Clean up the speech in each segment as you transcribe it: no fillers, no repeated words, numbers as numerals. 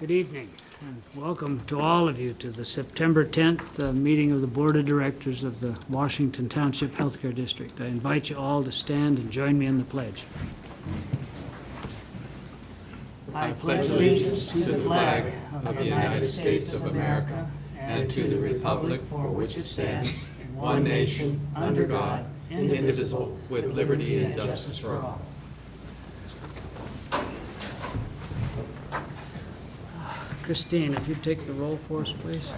Good evening, and welcome to all of you to the September 10th meeting of the Board of Directors of the Washington Township Healthcare District. I invite you all to stand and join me in the pledge. I pledge allegiance to the flag of the United States of America and to the republic for which it stands, one nation, under God, indivisible, with liberty and justice for all. Christine, if you'd take the roll for us, please.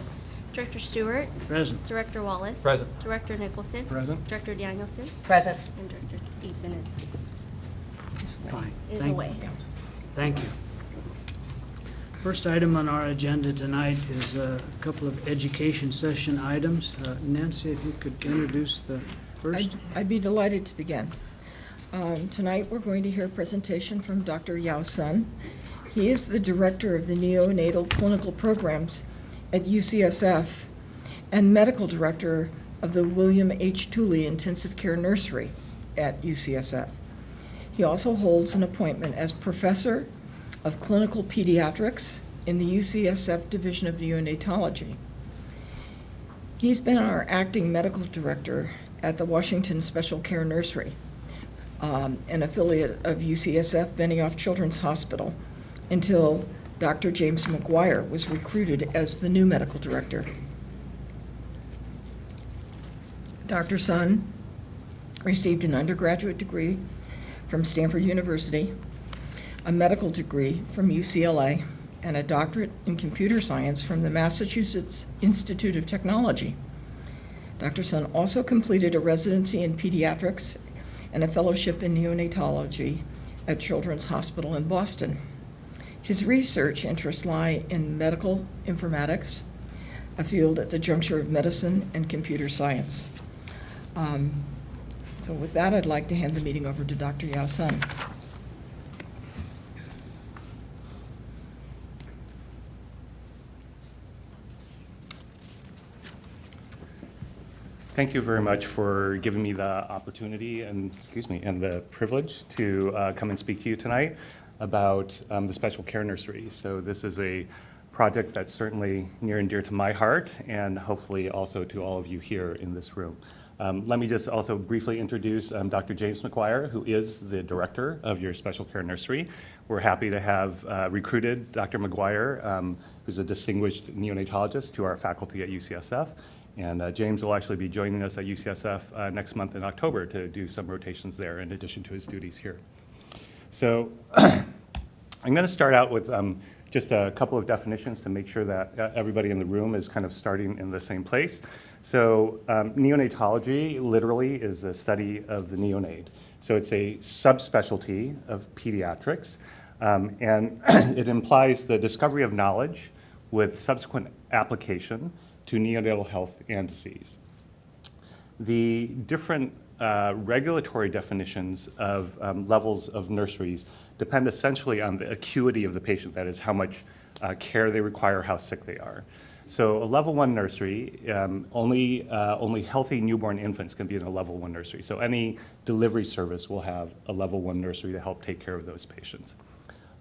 Director Stewart. Present. Director Wallace. Present. Director Nicholson. Present. Director Danielson. Present. And Director Eaton Fine. is away. Thank you. First item on our agenda tonight is a couple of education session items. Nancy, if you could introduce the first. I'd be delighted to begin. Tonight, we're going to hear a presentation from Dr. Yao Sun. He is the director of the neonatal clinical programs at UCSF and medical director of the William H. Tooley Intensive Care Nursery at UCSF. He also holds an appointment as professor of clinical pediatrics in the UCSF Division of Neonatology. He's been our acting medical director at the Washington Special Care Nursery, an affiliate of UCSF Benioff Children's Hospital, until Dr. James McGuire was recruited as the new medical director. Dr. Sun received an undergraduate degree from Stanford University, a medical degree from UCLA, and a doctorate in computer science from the Massachusetts Institute of Technology. Dr. Sun also completed a residency in pediatrics and a fellowship in neonatology at Children's Hospital in Boston. His research interests lie in medical informatics, a field at the juncture of medicine and computer science. So with that, I'd like to hand the meeting over to Dr. Yao Sun. Thank you very much for giving me the opportunity and the privilege to come and speak to you tonight about the Special Care Nursery. So this is a project that's certainly near and dear to my heart, and hopefully also to all of you here in this room. Let me just also briefly introduce Dr. James McGuire, who is the director of your Special Care Nursery. We're happy to have recruited Dr. McGuire, who's a distinguished neonatologist, to our faculty at UCSF. And James will actually be joining us at UCSF next month in October to do some rotations there in addition to his duties here. So I'm going to start out with just a couple of definitions to make sure that everybody in the room is kind of starting in the same place. So neonatology literally is the study of the neonate. So it's a subspecialty of pediatrics, and it implies the discovery of knowledge with subsequent application to neonatal health and disease. The different regulatory definitions of levels of nurseries depend essentially on the acuity of the patient, that is, how much care they require, how sick they are. So a level 1 nursery, only healthy newborn infants can be in a level 1 nursery. So any delivery service will have a level 1 nursery to help take care of those patients.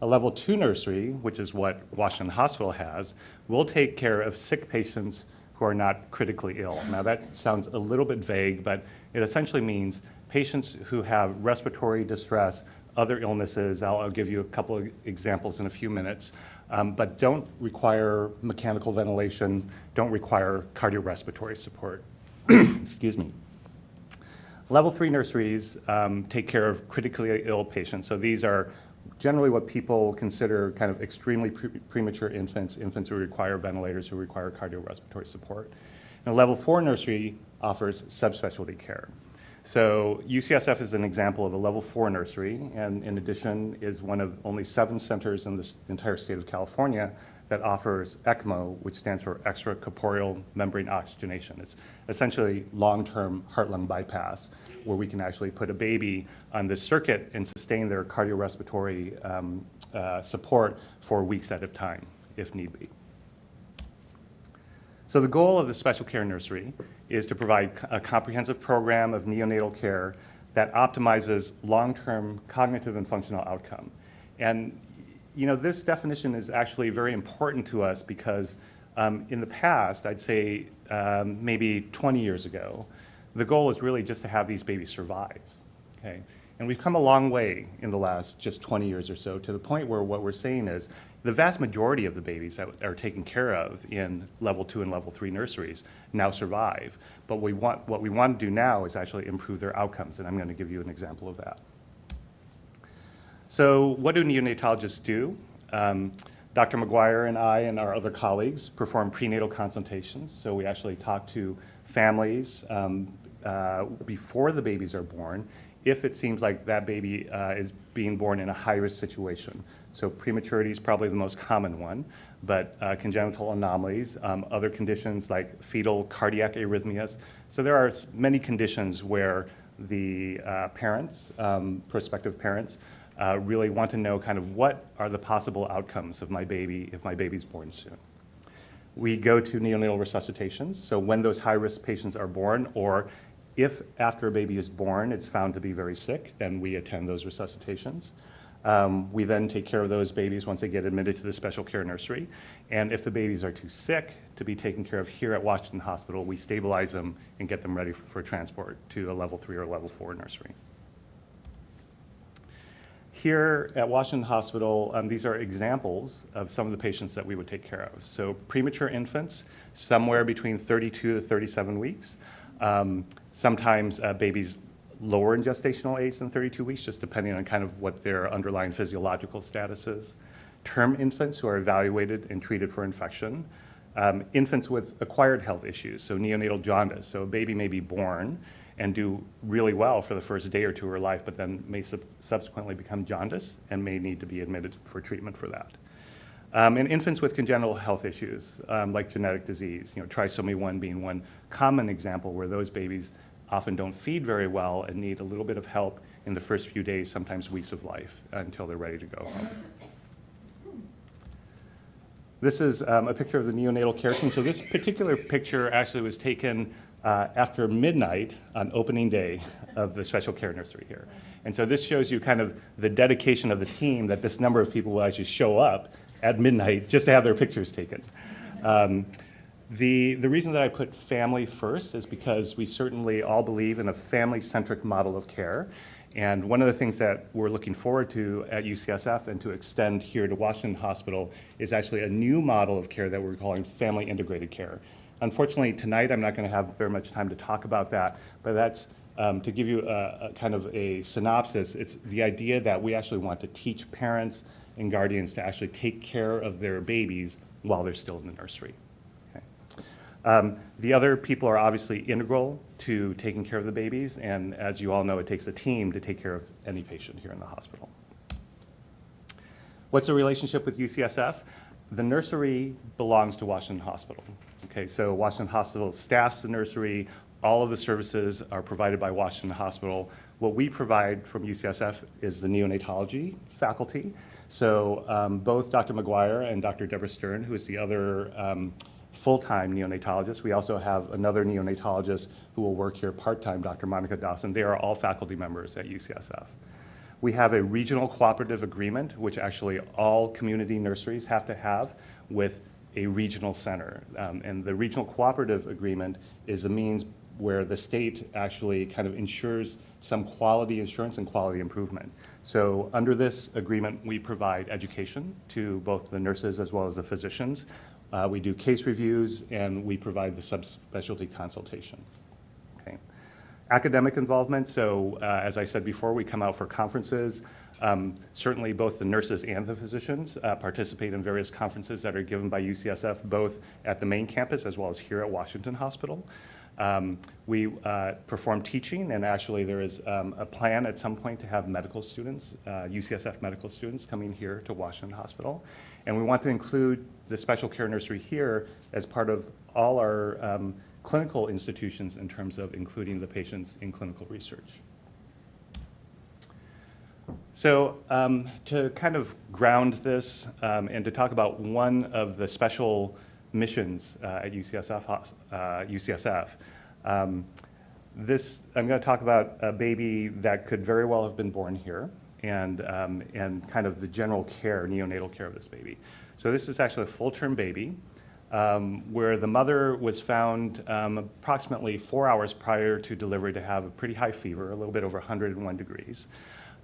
A level 2 nursery, which is what Washington Hospital has, will take care of sick patients who are not critically ill. Now that sounds a little bit vague, but it essentially means patients who have respiratory distress, other illnesses. I'll give you a couple of examples in a few minutes, but don't require mechanical ventilation, don't require cardiorespiratory support. Excuse me. Level 3 nurseries take care of critically ill patients. So these are generally what people consider kind of extremely premature infants who require ventilators, who require cardiorespiratory support. And a level 4 nursery offers subspecialty care. So UCSF is an example of a level 4 nursery, and in addition is one of only 7 centers in the entire state of California that offers ECMO, which stands for extracorporeal membrane oxygenation. It's essentially long-term heart-lung bypass, where we can actually put a baby on this circuit and sustain their cardiorespiratory support for weeks at a time, if need be. So the goal of the Special Care Nursery is to provide a comprehensive program of neonatal care that optimizes long-term cognitive and functional outcome. And this definition is actually very important to us because in the past, I'd say maybe 20 years ago, the goal was really just to have these babies survive, okay? And we've come a long way in the last just 20 years or so to the point where what we're saying is the vast majority of the babies that are taken care of in level 2 and level 3 nurseries now survive. But what we want to do now is actually improve their outcomes, and I'm going to give you an example of that. So what do neonatologists do? Dr. McGuire and I and our other colleagues perform prenatal consultations. So we actually talk to families before the babies are born if it seems like that baby is being born in a high-risk situation. So prematurity is probably the most common one, but congenital anomalies, other conditions like fetal cardiac arrhythmias. So there are many conditions where the parents, prospective parents, really want to know kind of what are the possible outcomes of my baby if my baby's born soon. We go to neonatal resuscitations, so when those high-risk patients are born, or if after a baby is born it's found to be very sick, then we attend those resuscitations. We then take care of those babies once they get admitted to the special care nursery. And if the babies are too sick to be taken care of here at Washington Hospital, we stabilize them and get them ready for transport to a level 3 or level 4 nursery. Here at Washington Hospital, these are examples of some of the patients that we would take care of. So premature infants, somewhere between 32 to 37 weeks. Sometimes babies lower in gestational age than 32 weeks, just depending on kind of what their underlying physiological status is. Term infants who are evaluated and treated for infection. Infants with acquired health issues, so neonatal jaundice. So a baby may be born and do really well for the first day or two of her life, but then may subsequently become jaundice and may need to be admitted for treatment for that. And infants with congenital health issues, like genetic disease, trisomy 1 being one common example where those babies often don't feed very well and need a little bit of help in the first few days, sometimes weeks of life, until they're ready to go home. This is a picture of the neonatal care team. So this particular picture actually was taken after midnight on opening day of the special care nursery here. And so this shows you kind of the dedication of the team, that this number of people will actually show up at midnight just to have their pictures taken. The reason that I put family first is because we certainly all believe in a family-centric model of care. And one of the things that we're looking forward to at UCSF and to extend here to Washington Hospital is actually a new model of care that we're calling family integrated care. Unfortunately, tonight I'm not going to have very much time to talk about that, but that's to give you a kind of a synopsis. It's the idea that we actually want to teach parents and guardians to actually take care of their babies while they're still in the nursery. Okay. The other people are obviously integral to taking care of the babies, and as you all know, it takes a team to take care of any patient here in the hospital. What's the relationship with UCSF? The nursery belongs to Washington Hospital. Okay, so Washington Hospital staffs the nursery. All of the services are provided by Washington Hospital. What we provide from UCSF is the neonatology faculty. So both Dr. McGuire and Dr. Deborah Stern, who is the other full-time neonatologist. We also have another neonatologist who will work here part-time, Dr. Monica Dawson. They are all faculty members at UCSF. We have a regional cooperative agreement, which actually all community nurseries have to have with a regional center. And the regional cooperative agreement is a means where the state actually kind of ensures some quality assurance and quality improvement. So under this agreement, we provide education to both the nurses as well as the physicians. We do case reviews, and we provide the subspecialty consultation. Okay. Academic involvement, so as I said before, we come out for conferences. Certainly both the nurses and the physicians participate in various conferences that are given by UCSF, both at the main campus as well as here at Washington Hospital. We perform teaching, and actually there is a plan at some point to have medical students, UCSF medical students, coming here to Washington Hospital. And we want to include the special care nursery here as part of all our clinical institutions in terms of including the patients in clinical research. So to kind of ground this and to talk about one of the special missions at UCSF, I'm going to talk about a baby that could very well have been born here. and kind of the general care, neonatal care of this baby. So this is actually a full-term baby where the mother was found approximately 4 hours prior to delivery to have a pretty high fever, a little bit over 101 degrees.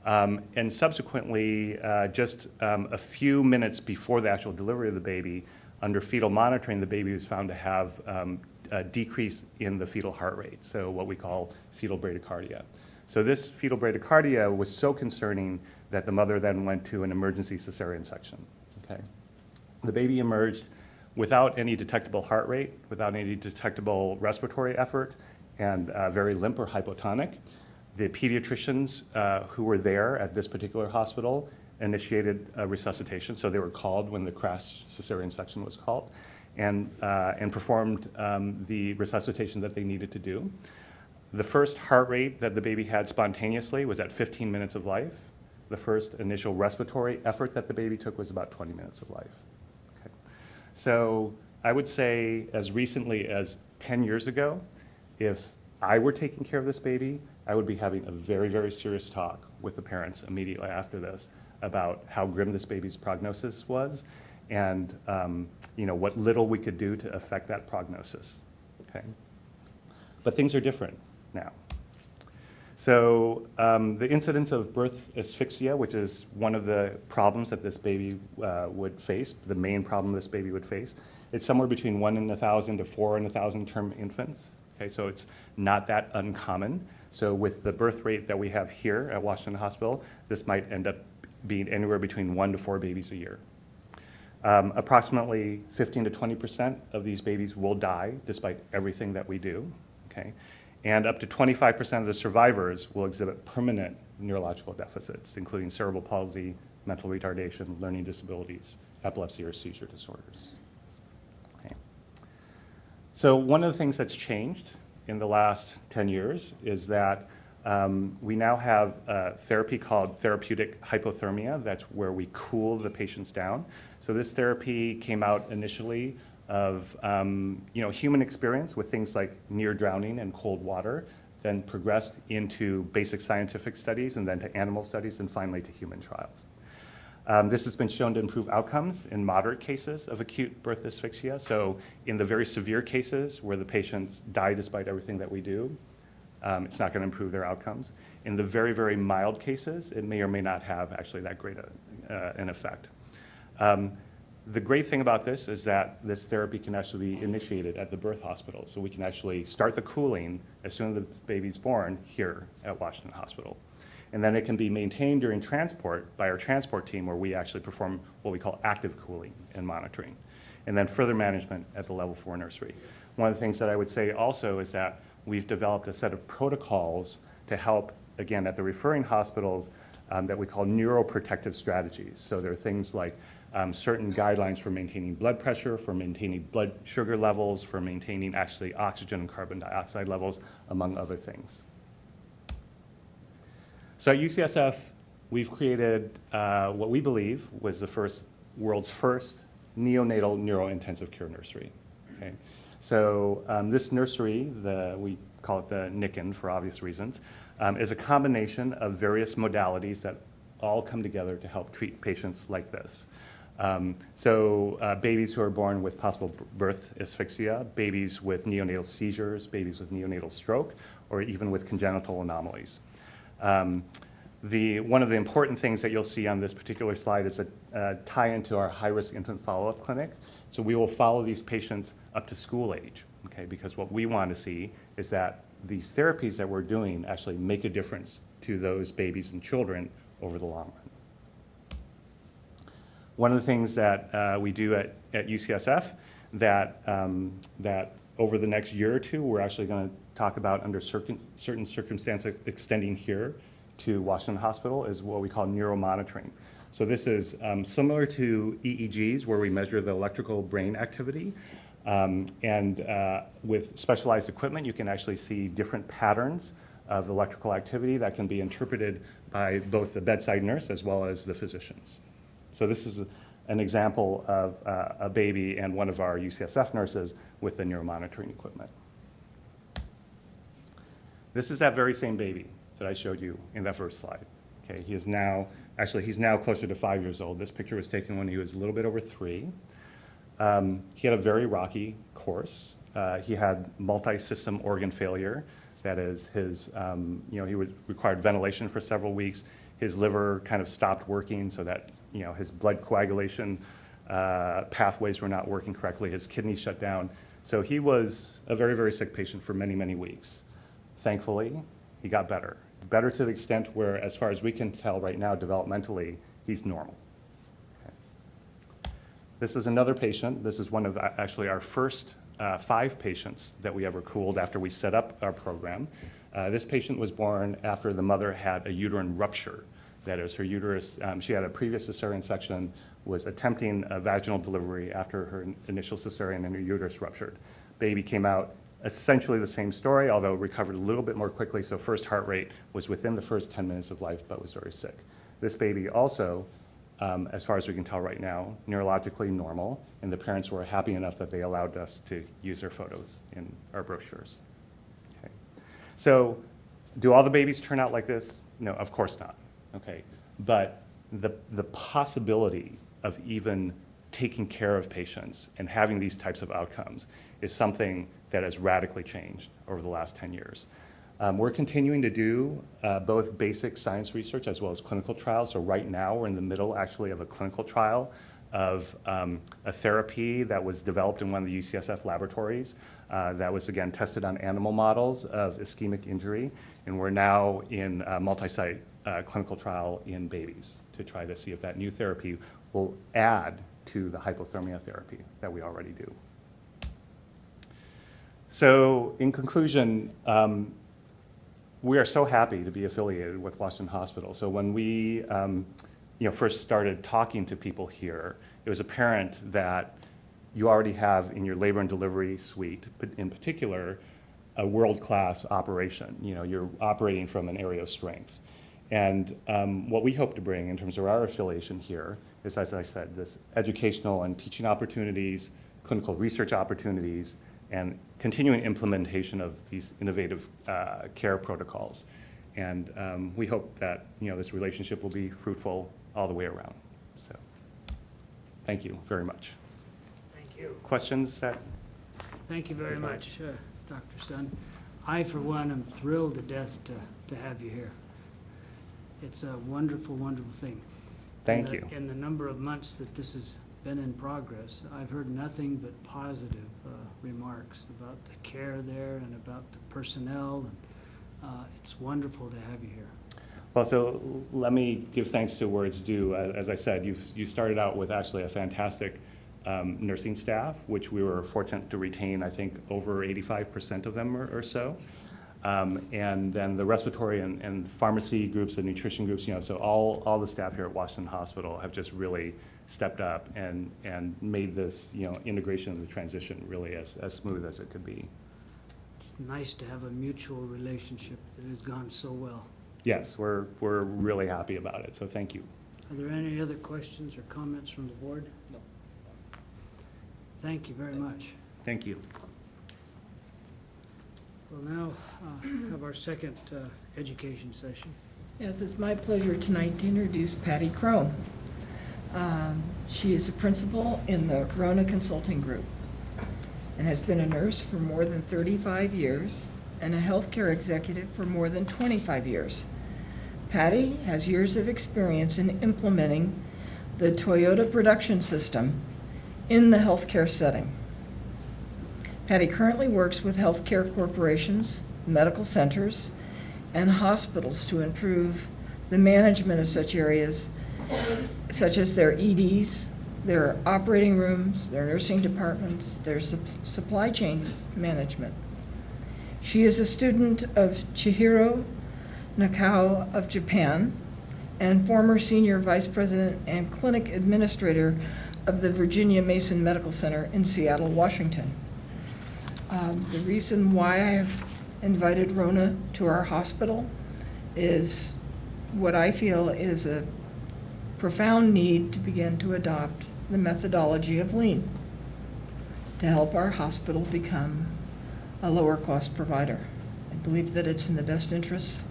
And subsequently, just a few minutes before the actual delivery of the baby, under fetal monitoring, the baby was found to have a decrease in the fetal heart rate, so what we call fetal bradycardia. So this fetal bradycardia was so concerning that the mother then went to an emergency cesarean section. Okay. The baby emerged without any detectable heart rate, without any detectable respiratory effort, and very limp or hypotonic. The pediatricians who were there at this particular hospital initiated a resuscitation, so they were called when the crash cesarean section was called, and performed the resuscitation that they needed to do. The first heart rate that the baby had spontaneously was at 15 minutes of life. The first initial respiratory effort that the baby took was about 20 minutes of life. Okay. So I would say as recently as 10 years ago, if I were taking care of this baby, I would be having a very, very serious talk with the parents immediately after this about how grim this baby's prognosis was and what little we could do to affect that prognosis. Okay. But things are different now. So the incidence of birth asphyxia, which is one of the problems that this baby would face, the main problem this baby would face, it's somewhere between 1 in 1,000 to 4 in 1,000 term infants. Okay, so it's not that uncommon. So with the birth rate that we have here at Washington Hospital, this might end up being anywhere between 1 to 4 babies a year. Approximately 15 to 20% of these babies will die despite everything that we do. Okay? And up to 25% of the survivors will exhibit permanent neurological deficits, including cerebral palsy, mental retardation, learning disabilities, epilepsy, or seizure disorders. Okay. So one of the things that's changed in the last 10 years is that we now have a therapy called therapeutic hypothermia. That's where we cool the patients down. So this therapy came out initially of human experience with things like near drowning and cold water, then progressed into basic scientific studies, and then to animal studies, and finally to human trials. This has been shown to improve outcomes in moderate cases of acute birth asphyxia. So in the very severe cases where the patients die despite everything that we do, it's not going to improve their outcomes. In the very, very mild cases, it may or may not have actually that great an effect. The great thing about this is that this therapy can actually be initiated at the birth hospital. So we can actually start the cooling as soon as the baby's born here at Washington Hospital. And then it can be maintained during transport by our transport team, where we actually perform what we call active cooling and monitoring. And then further management at the level 4 nursery. One of the things that I would say also is that we've developed a set of protocols to help, again, at the referring hospitals that we call neuroprotective strategies. So there are things like certain guidelines for maintaining blood pressure, for maintaining blood sugar levels, for maintaining actually oxygen and carbon dioxide levels, among other things. So at UCSF, we've created what we believe was the world's first neonatal neurointensive care nursery. Okay? So this nursery, we call it the NICN for obvious reasons, is a combination of various modalities that all come together to help treat patients like this. Babies who are born with possible birth asphyxia, babies with neonatal seizures, babies with neonatal stroke, or even with congenital anomalies. One of the important things that you'll see on this particular slide is a tie into our high-risk infant follow-up clinic. So we will follow these patients up to school age, okay? Because what we want to see is that these therapies that we're doing actually make a difference to those babies and children over the long run. One of the things that we do at UCSF that over the next year or two, we're actually going to talk about under certain circumstances extending here to Washington Hospital is what we call neuromonitoring. So this is similar to EEGs, where we measure the electrical brain activity. With specialized equipment, you can actually see different patterns of electrical activity that can be interpreted by both the bedside nurse as well as the physicians. So this is an example of a baby and one of our UCSF nurses with the neuromonitoring equipment. This is that very same baby that I showed you in that first slide. Okay, he is now, actually, he's now closer to 5 years old. This picture was taken when he was a little bit over 3. He had a very rocky course. He had multi-system organ failure. That is, his, he required ventilation for several weeks. His liver kind of stopped working so that, his blood coagulation pathways were not working correctly. His kidneys shut down. So he was a very, very sick patient for many, many weeks. Thankfully, he got better. Better to the extent where, as far as we can tell right now, developmentally, he's normal. Okay. This is another patient. This is one of actually our first 5 patients that we ever cooled after we set up our program. This patient was born after the mother had a uterine rupture. That is, her uterus, she had a previous cesarean section, was attempting a vaginal delivery after her initial cesarean, and her uterus ruptured. Baby came out essentially the same story, although recovered a little bit more quickly, so first heart rate was within the first 10 minutes of life, but was very sick. This baby also, as far as we can tell right now, neurologically normal, and the parents were happy enough that they allowed us to use their photos in our brochures. Okay. So, do all the babies turn out like this? No, of course not. Okay, but the possibility of even taking care of patients and having these types of outcomes is something that has radically changed over the last 10 years. We're continuing to do both basic science research as well as clinical trials. So right now we're in the middle actually of a clinical trial of a therapy that was developed in one of the UCSF laboratories that was again tested on animal models of ischemic injury. And we're now in a multi-site clinical trial in babies to try to see if that new therapy will add to the hypothermia therapy that we already do. So in conclusion, we are so happy to be affiliated with Washington Hospital. So when we first started talking to people here, it was apparent that you already have in your labor and delivery suite, but in particular, a world-class operation. You're operating from an area of strength. And what we hope to bring in terms of our affiliation here is, as I said, this educational and teaching opportunities, clinical research opportunities, and continuing implementation of these innovative care protocols. And we hope that this relationship will be fruitful all the way around. So, thank you very much. Thank you. Questions that? Thank you very much, Dr. Sun. I, for one, am thrilled to death to have you here. It's a wonderful, wonderful thing. Thank you. In the number of months that this has been in progress, I've heard nothing but positive remarks about the care there and about the personnel. And it's wonderful to have you here. Well, so let me give thanks to where it's due. As I said, you started out with actually a fantastic nursing staff, which we were fortunate to retain, I think, over 85% of them or so. And then the respiratory and pharmacy groups and nutrition groups, so all the staff here at Washington Hospital have just really stepped up and made this, integration of the transition really as smooth as it could be. It's nice to have a mutual relationship that has gone so well. Yes, we're really happy about it, so thank you. Are there any other questions or comments from the board? No. Thank you very much. Thank you. We'll now have our second education session. Yes, it's my pleasure tonight to introduce Patty Crone. She is a principal in the Rona Consulting Group and has been a nurse for more than 35 years and a healthcare executive for more than 25 years. Patty has years of experience in implementing the Toyota production system in the healthcare setting. Patty currently works with healthcare corporations, medical centers, and hospitals to improve the management of such areas, such as their EDs, their operating rooms, their nursing departments, their supply chain management. She is a student of Chihiro Nakao of Japan and former senior vice president and clinic administrator of the Virginia Mason Medical Center in Seattle, Washington. The reason why I have invited Rona to our hospital is what I feel is a profound need to begin to adopt the methodology of Lean to help our hospital become a lower cost provider. I believe that it's in the best interests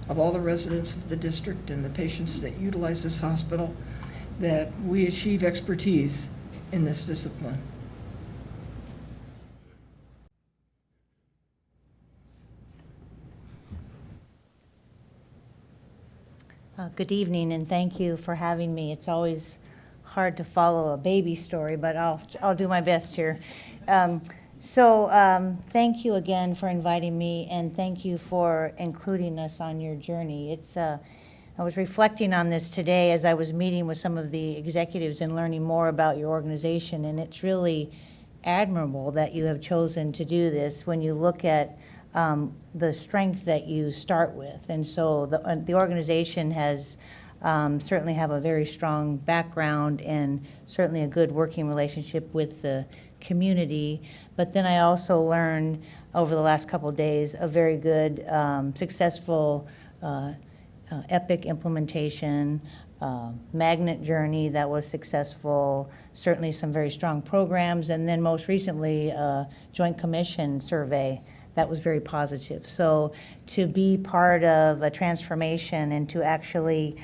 of all the residents of the district and the patients that utilize this hospital, that we achieve expertise in this discipline. Good evening, and thank you for having me. It's always hard to follow a baby story, but I'll do my best here. Thank you again for inviting me, and thank you for including us on your journey. I was reflecting on this today as I was meeting with some of the executives and learning more about your organization, and it's really admirable that you have chosen to do this when you look at the strength that you start with. And so the organization has certainly have a very strong background and certainly a good working relationship with the community. But then I also learned over the last couple of days a very good, successful Epic implementation, magnet journey that was successful, certainly some very strong programs, and then most recently Joint Commission survey that was very positive. So to be part of a transformation and to actually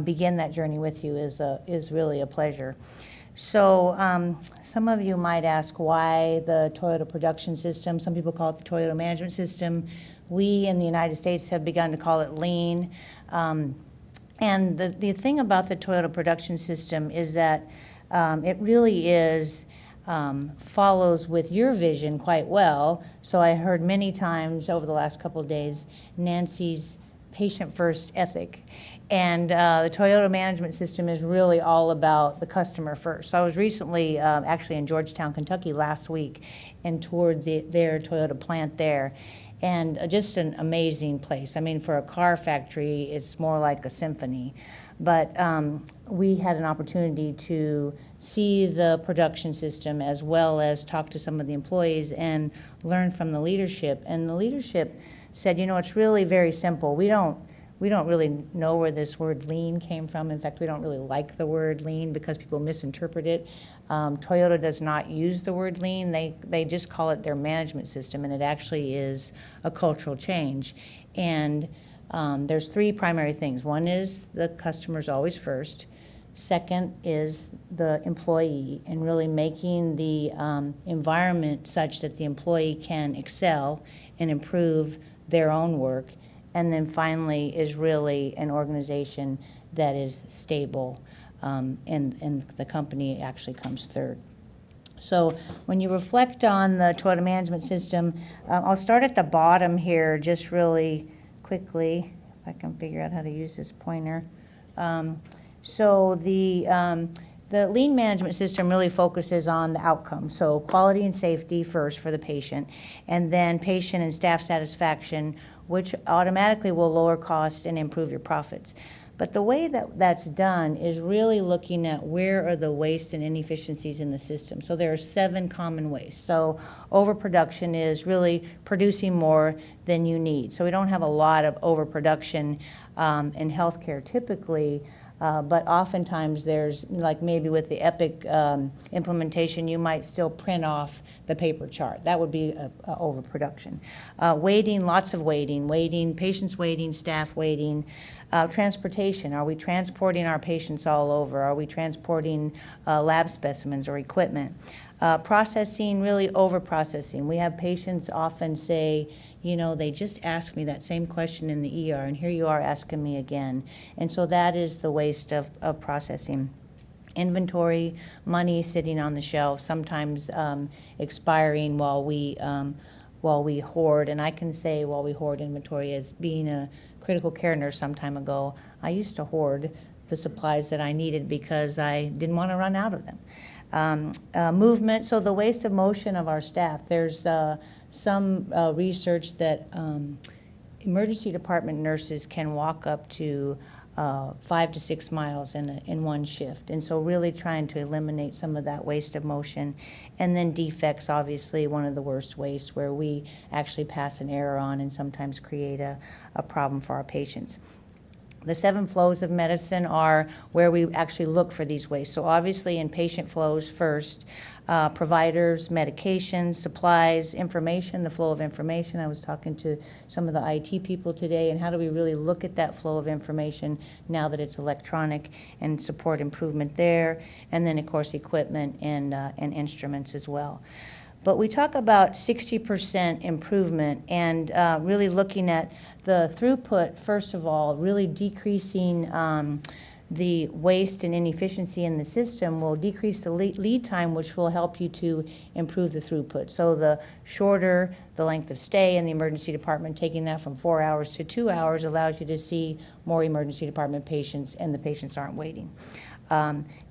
begin that journey with you is really a pleasure. So some of you might ask why the Toyota production system. Some people call it the Toyota management system. We in the United States have begun to call it lean. And the thing about the Toyota production system is that it really is follows with your vision quite well. So I heard many times over the last couple of days Nancy's patient-first ethic. And the Toyota management system is really all about the customer first. So I was recently actually in Georgetown, Kentucky last week and toured their Toyota plant there. And just an amazing place. I mean, for a car factory, it's more like a symphony. But we had an opportunity to see the production system as well as talk to some of the employees and learn from the leadership. And the leadership said, you know, it's really very simple. We don't really know where this word lean came from. In fact, we don't really like the word lean because people misinterpret it. Toyota does not use the word lean. They just call it their management system, and it actually is a cultural change. And there's three primary things. One is the customer's always first. Second is the employee, and really making the environment such that the employee can excel and improve their own work. And then finally is really an organization that is stable, and the company actually comes third. So when you reflect on the Toyota management system, I'll start at the bottom here just really quickly, if I can figure out how to use this pointer. So the lean management system really focuses on the outcome. So quality and safety first for the patient, and then patient and staff satisfaction, which automatically will lower costs and improve your profits. But the way that that's done is really looking at where are the waste and inefficiencies in the system. So there are 7 common wastes. So overproduction is really producing more than you need. So we don't have a lot of overproduction in healthcare typically, but oftentimes there's, like maybe with the Epic implementation, you might still print off the paper chart. That would be overproduction. Waiting, lots of waiting, patients waiting, staff waiting. Transportation, are we transporting our patients all over? Are we transporting lab specimens or equipment? Processing, really over-processing. We have patients often say, you know, they just asked me that same question in the ER, and here you are asking me again. And so that is the waste of processing. Inventory, money sitting on the shelf, sometimes expiring while we hoard. And I can say while we hoard inventory, as being a critical care nurse some time ago, I used to hoard the supplies that I needed because I didn't want to run out of them. Movement, so the waste of motion of our staff. There's some research that emergency department nurses can walk up to 5 to 6 miles in one shift. And so really trying to eliminate some of that waste of motion. And then defects, obviously one of the worst wastes, where we actually pass an error on and sometimes create a problem for our patients. The 7 flows of medicine are where we actually look for these waste. So obviously in patient flows first, providers, medications, supplies, information, the flow of information. I was talking to some of the IT people today, and how do we really look at that flow of information now that it's electronic and support improvement there. And then of course equipment and instruments as well. But we talk about 60% improvement and really looking at the throughput, first of all, really decreasing the waste and inefficiency in the system will decrease the lead time, which will help you to improve the throughput. So the shorter the length of stay in the emergency department, taking that from 4 hours to 2 hours allows you to see more emergency department patients, and the patients aren't waiting.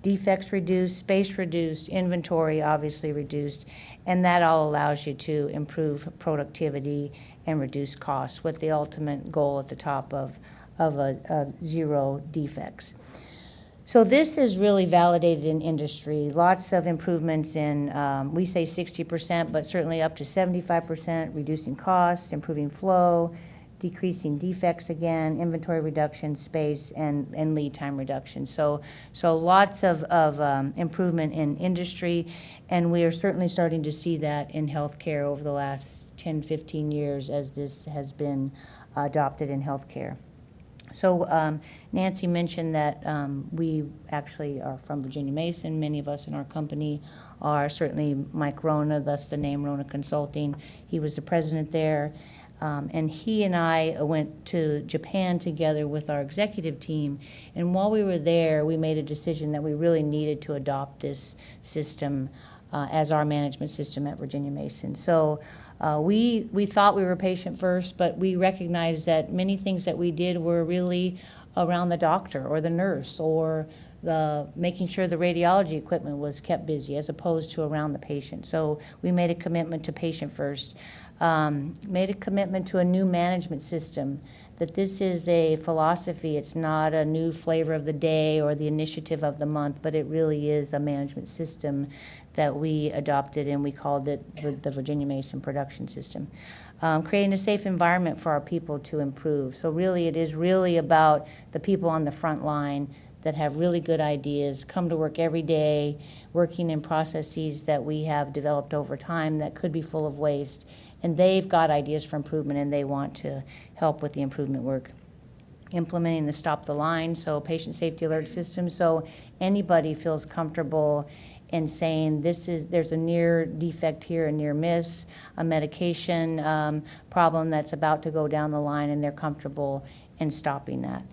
Defects reduced, space reduced, inventory obviously reduced, and that all allows you to improve productivity and reduce costs with the ultimate goal at the top of a 0 defects. So this is really validated in industry. Lots of improvements in, we say 60%, but certainly up to 75%, reducing costs, improving flow, decreasing defects again, inventory reduction, space, and lead time reduction. So lots of improvement in industry, and we are certainly starting to see that in healthcare over the last 10, 15 years as this has been adopted in healthcare. So Nancy mentioned that we actually are from Virginia Mason. Many of us in our company are, certainly Mike Rona, thus the name Rona Consulting. He was the president there. And he and I went to Japan together with our executive team. And while we were there, we made a decision that we really needed to adopt this system as our management system at Virginia Mason. So we thought we were patient first, but we recognized that many things that we did were really around the doctor or the nurse or making sure the radiology equipment was kept busy as opposed to around the patient. So we made a commitment to patient first. Made a commitment to a new management system, that this is a philosophy. It's not a new flavor of the day or the initiative of the month, but it really is a management system that we adopted, and we called it the Virginia Mason Production System. Creating a safe environment for our people to improve. So really, it is really about the people on the front line that have really good ideas, come to work every day, working in processes that we have developed over time that could be full of waste, and they've got ideas for improvement and they want to help with the improvement work. Implementing the stop the line, so patient safety alert system, so anybody feels comfortable in saying there's a near defect here, a near miss, a medication problem that's about to go down the line, and they're comfortable in stopping that.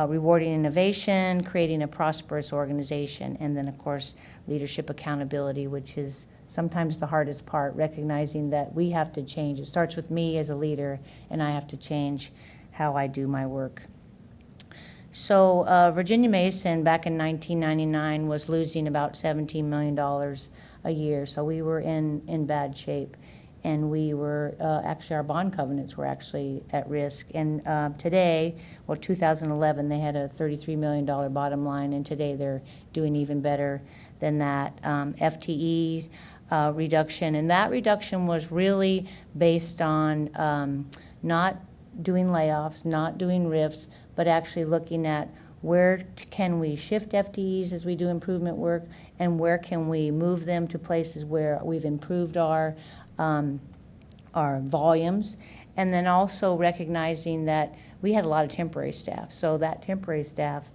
Rewarding innovation, creating a prosperous organization, and then of course leadership accountability, which is sometimes the hardest part, recognizing that we have to change. It starts with me as a leader, and I have to change how I do my work. So Virginia Mason back in 1999 was losing about $17 million a year, so we were in bad shape. And we were, actually our bond covenants were actually at risk. And today, well 2011, they had a $33 million bottom line, and today they're doing even better than that. FTEs reduction, and that reduction was really based on not doing layoffs, not doing RIFs, but actually looking at where can we shift FTEs as we do improvement work, and where can we move them to places where we've improved our volumes, and then also recognizing that we had a lot of temporary staff, so that temporary staff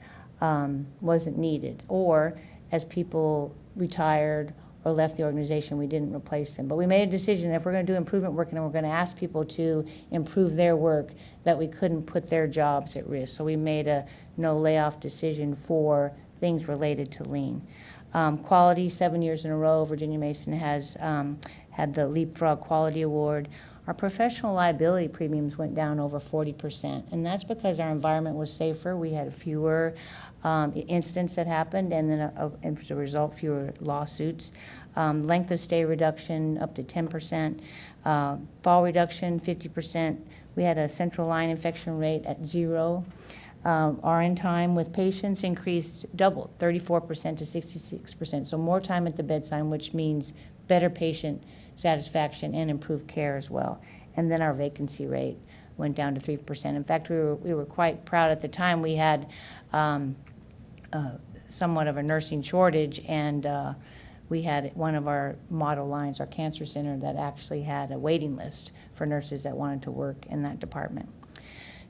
wasn't needed, or as people retired or left the organization, we didn't replace them. But we made a decision that if we're going to do improvement work and we're going to ask people to improve their work, that we couldn't put their jobs at risk. So we made a no layoff decision for things related to lean. Quality, 7 years in a row, Virginia Mason has had the Leapfrog Quality Award. Our professional liability premiums went down over 40%, and that's because our environment was safer. We had fewer incidents that happened, and then as a result, fewer lawsuits. Length of stay reduction up to 10%. Fall reduction, 50%. We had a central line infection rate at 0. RN time with patients increased, doubled, 34% to 66%. So more time at the bedside, which means better patient satisfaction and improved care as well. And then our vacancy rate went down to 3%. In fact, we were quite proud at the time. We had somewhat of a nursing shortage, and we had one of our model lines, our cancer center, that actually had a waiting list for nurses that wanted to work in that department.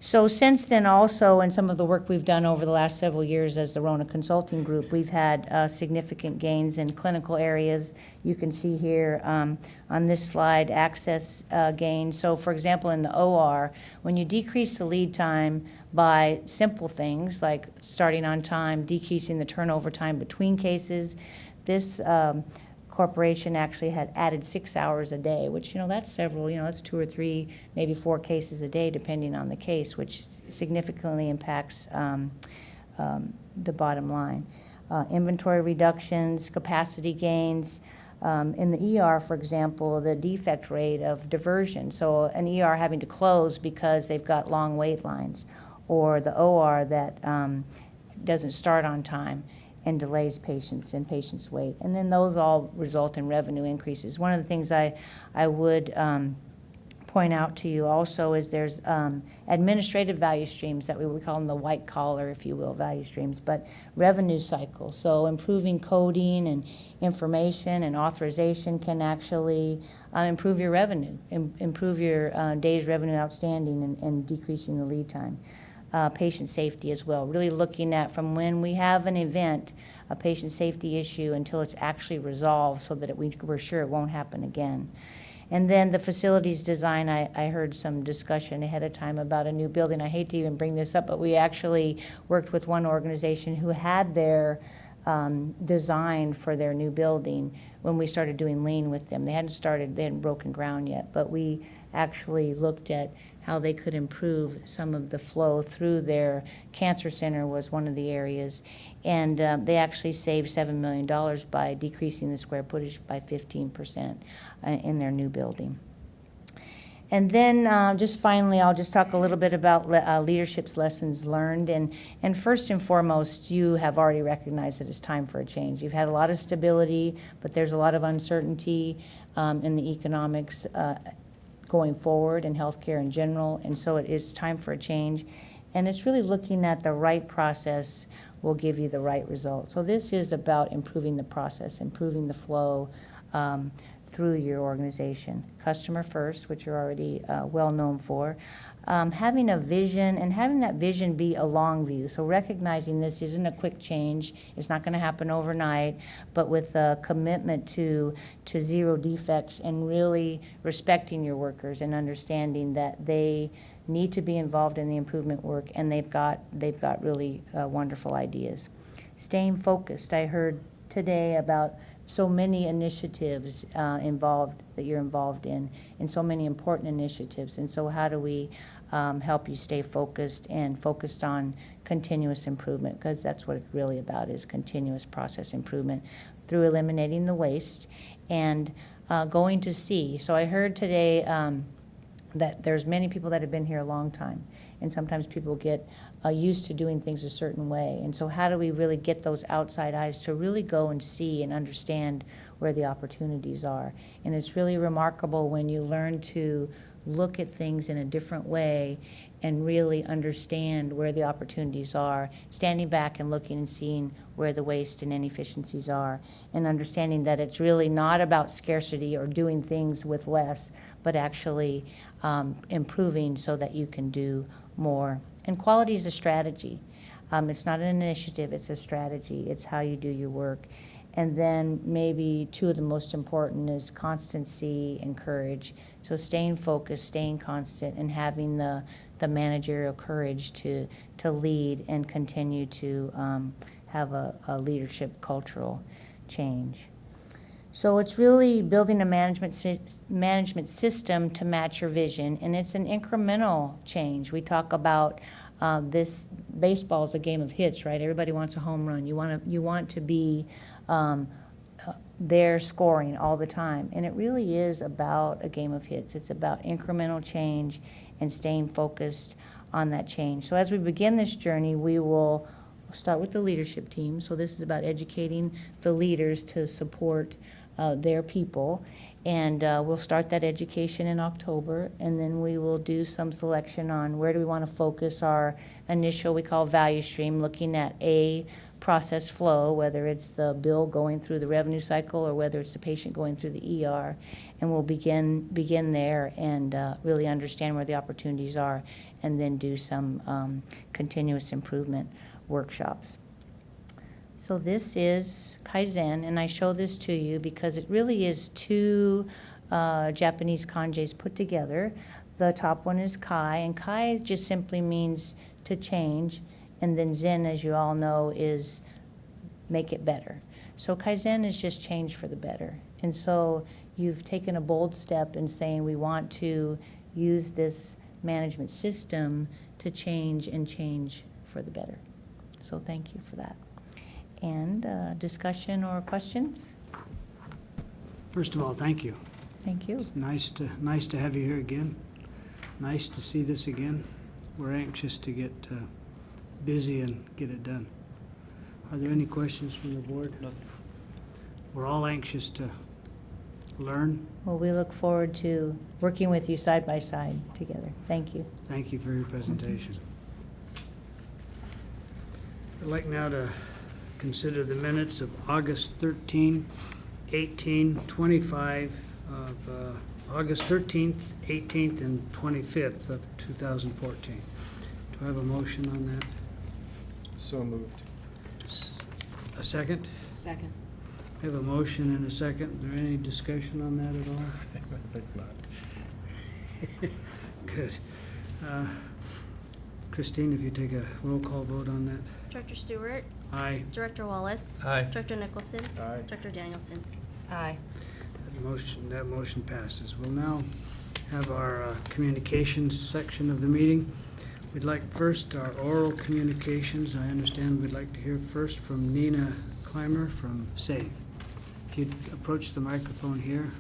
So since then also, in some of the work we've done over the last several years as the Rona Consulting Group, we've had significant gains in clinical areas. You can see here on this slide access gains. So for example, in the OR, when you decrease the lead time by simple things like starting on time, decreasing the turnover time between cases, this corporation actually had added 6 hours a day, which, that's several, that's 2 or 3, maybe 4 cases a day, depending on the case, which significantly impacts the bottom line. Inventory reductions, capacity gains. In the ER, for example, the defect rate of diversion, so an ER having to close because they've got long wait lines, or the OR that doesn't start on time and delays patients and patients wait. And then those all result in revenue increases. One of the things I would point out to you also is there's administrative value streams that we call them the white collar, if you will, value streams, but revenue cycles. So improving coding and information and authorization can actually improve your revenue, improve your days revenue outstanding, and decreasing the lead time. Patient safety as well, really looking at from when we have an event, a patient safety issue, until it's actually resolved so that we're sure it won't happen again. And then the facilities design, I heard some discussion ahead of time about a new building. I hate to even bring this up, but we actually worked with one organization who had their design for their new building when we started doing lean with them. They hadn't broken ground yet, but we actually looked at how they could improve some of the flow through their cancer center was one of the areas. And they actually saved $7 million by decreasing the square footage by 15% in their new building. And then just finally, I'll just talk a little bit about leadership's lessons learned. And first and foremost, you have already recognized that it's time for a change. You've had a lot of stability, but there's a lot of uncertainty in the economics going forward in healthcare in general. And so it is time for a change. And it's really looking at the right process will give you the right result. So this is about improving the process, improving the flow through your organization. Customer first, which you're already well known for. Having a vision, and having that vision be a long view. So recognizing this isn't a quick change, it's not going to happen overnight, but with a commitment to zero defects and really respecting your workers and understanding that they need to be involved in the improvement work, and they've got really wonderful ideas. Staying focused. I heard today about so many initiatives that you're involved in, and so many important initiatives. And so how do we help you stay focused and focused on continuous improvement? Because that's what it's really about, is continuous process improvement through eliminating the waste and going to see. So I heard today that there's many people that have been here a long time, and sometimes people get used to doing things a certain way. And so how do we really get those outside eyes to really go and see and understand where the opportunities are? And it's really remarkable when you learn to look at things in a different way and really understand where the opportunities are, standing back and looking and seeing where the waste and inefficiencies are, and understanding that it's really not about scarcity or doing things with less, but actually improving so that you can do more. And quality is a strategy. It's not an initiative, it's a strategy. It's how you do your work. And then maybe two of the most important is constancy and courage. So staying focused, staying constant, and having the managerial courage to lead and continue to have a leadership cultural change. So it's really building a management system to match your vision, and it's an incremental change. We talk about this baseball is a game of hits, right? Everybody wants a home run. You want to be there scoring all the time, and it really is about a game of hits. It's about incremental change and staying focused on that change. So as we begin this journey, we will start with the leadership team. So this is about educating the leaders to support their people. And we'll start that education in October, and then we will do some selection on where do we want to focus our initial, we call value stream, looking at a process flow, whether it's the bill going through the revenue cycle or whether it's the patient going through the ER. And we'll begin there and really understand where the opportunities are, and then do some continuous improvement workshops. So this is Kaizen, and I show this to you because it really is two Japanese kanjis put together. The top one is Kai, and Kai just simply means to change, and then Zen, as you all know, is make it better. So Kaizen is just change for the better. And so you've taken a bold step in saying we want to use this management system to change and change for the better. So thank you for that. And discussion or questions? First of all, thank you. Thank you. It's nice to have you here again. Nice to see this again. We're anxious to get busy and get it done. Are there any questions from the board? No. We're all anxious to learn. Well, we look forward to working with you side by side together. Thank you. Thank you for your presentation. I'd like now to consider the minutes of August 13, 18, 25, of August 13th, 18th, and 25th of 2014. Do I have a motion on that? So moved. A second? Second. I have a motion and a second. Is there any discussion on that at all? I think not. Good. Christine, if you take a roll call vote on that. Director Stewart, Aye. Director Wallace. Aye. Director Nicholson. Aye. Director Danielson. Aye. That motion passes. We'll now have our communications section of the meeting. We'd like first our oral communications. I understand we'd like to hear first from Nina Clymer from SAVE. If you'd approach the microphone here,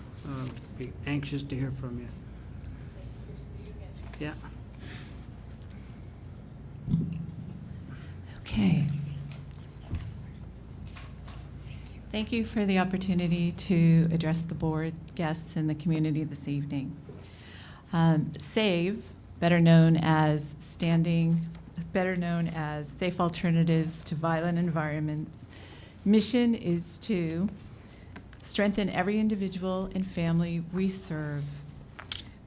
be anxious to hear from you. Yeah. Okay. Thank you for the opportunity to address the board, guests, and the community this evening. SAVE, better known as Safe Alternatives to Violent Environments, mission is to strengthen every individual and family we serve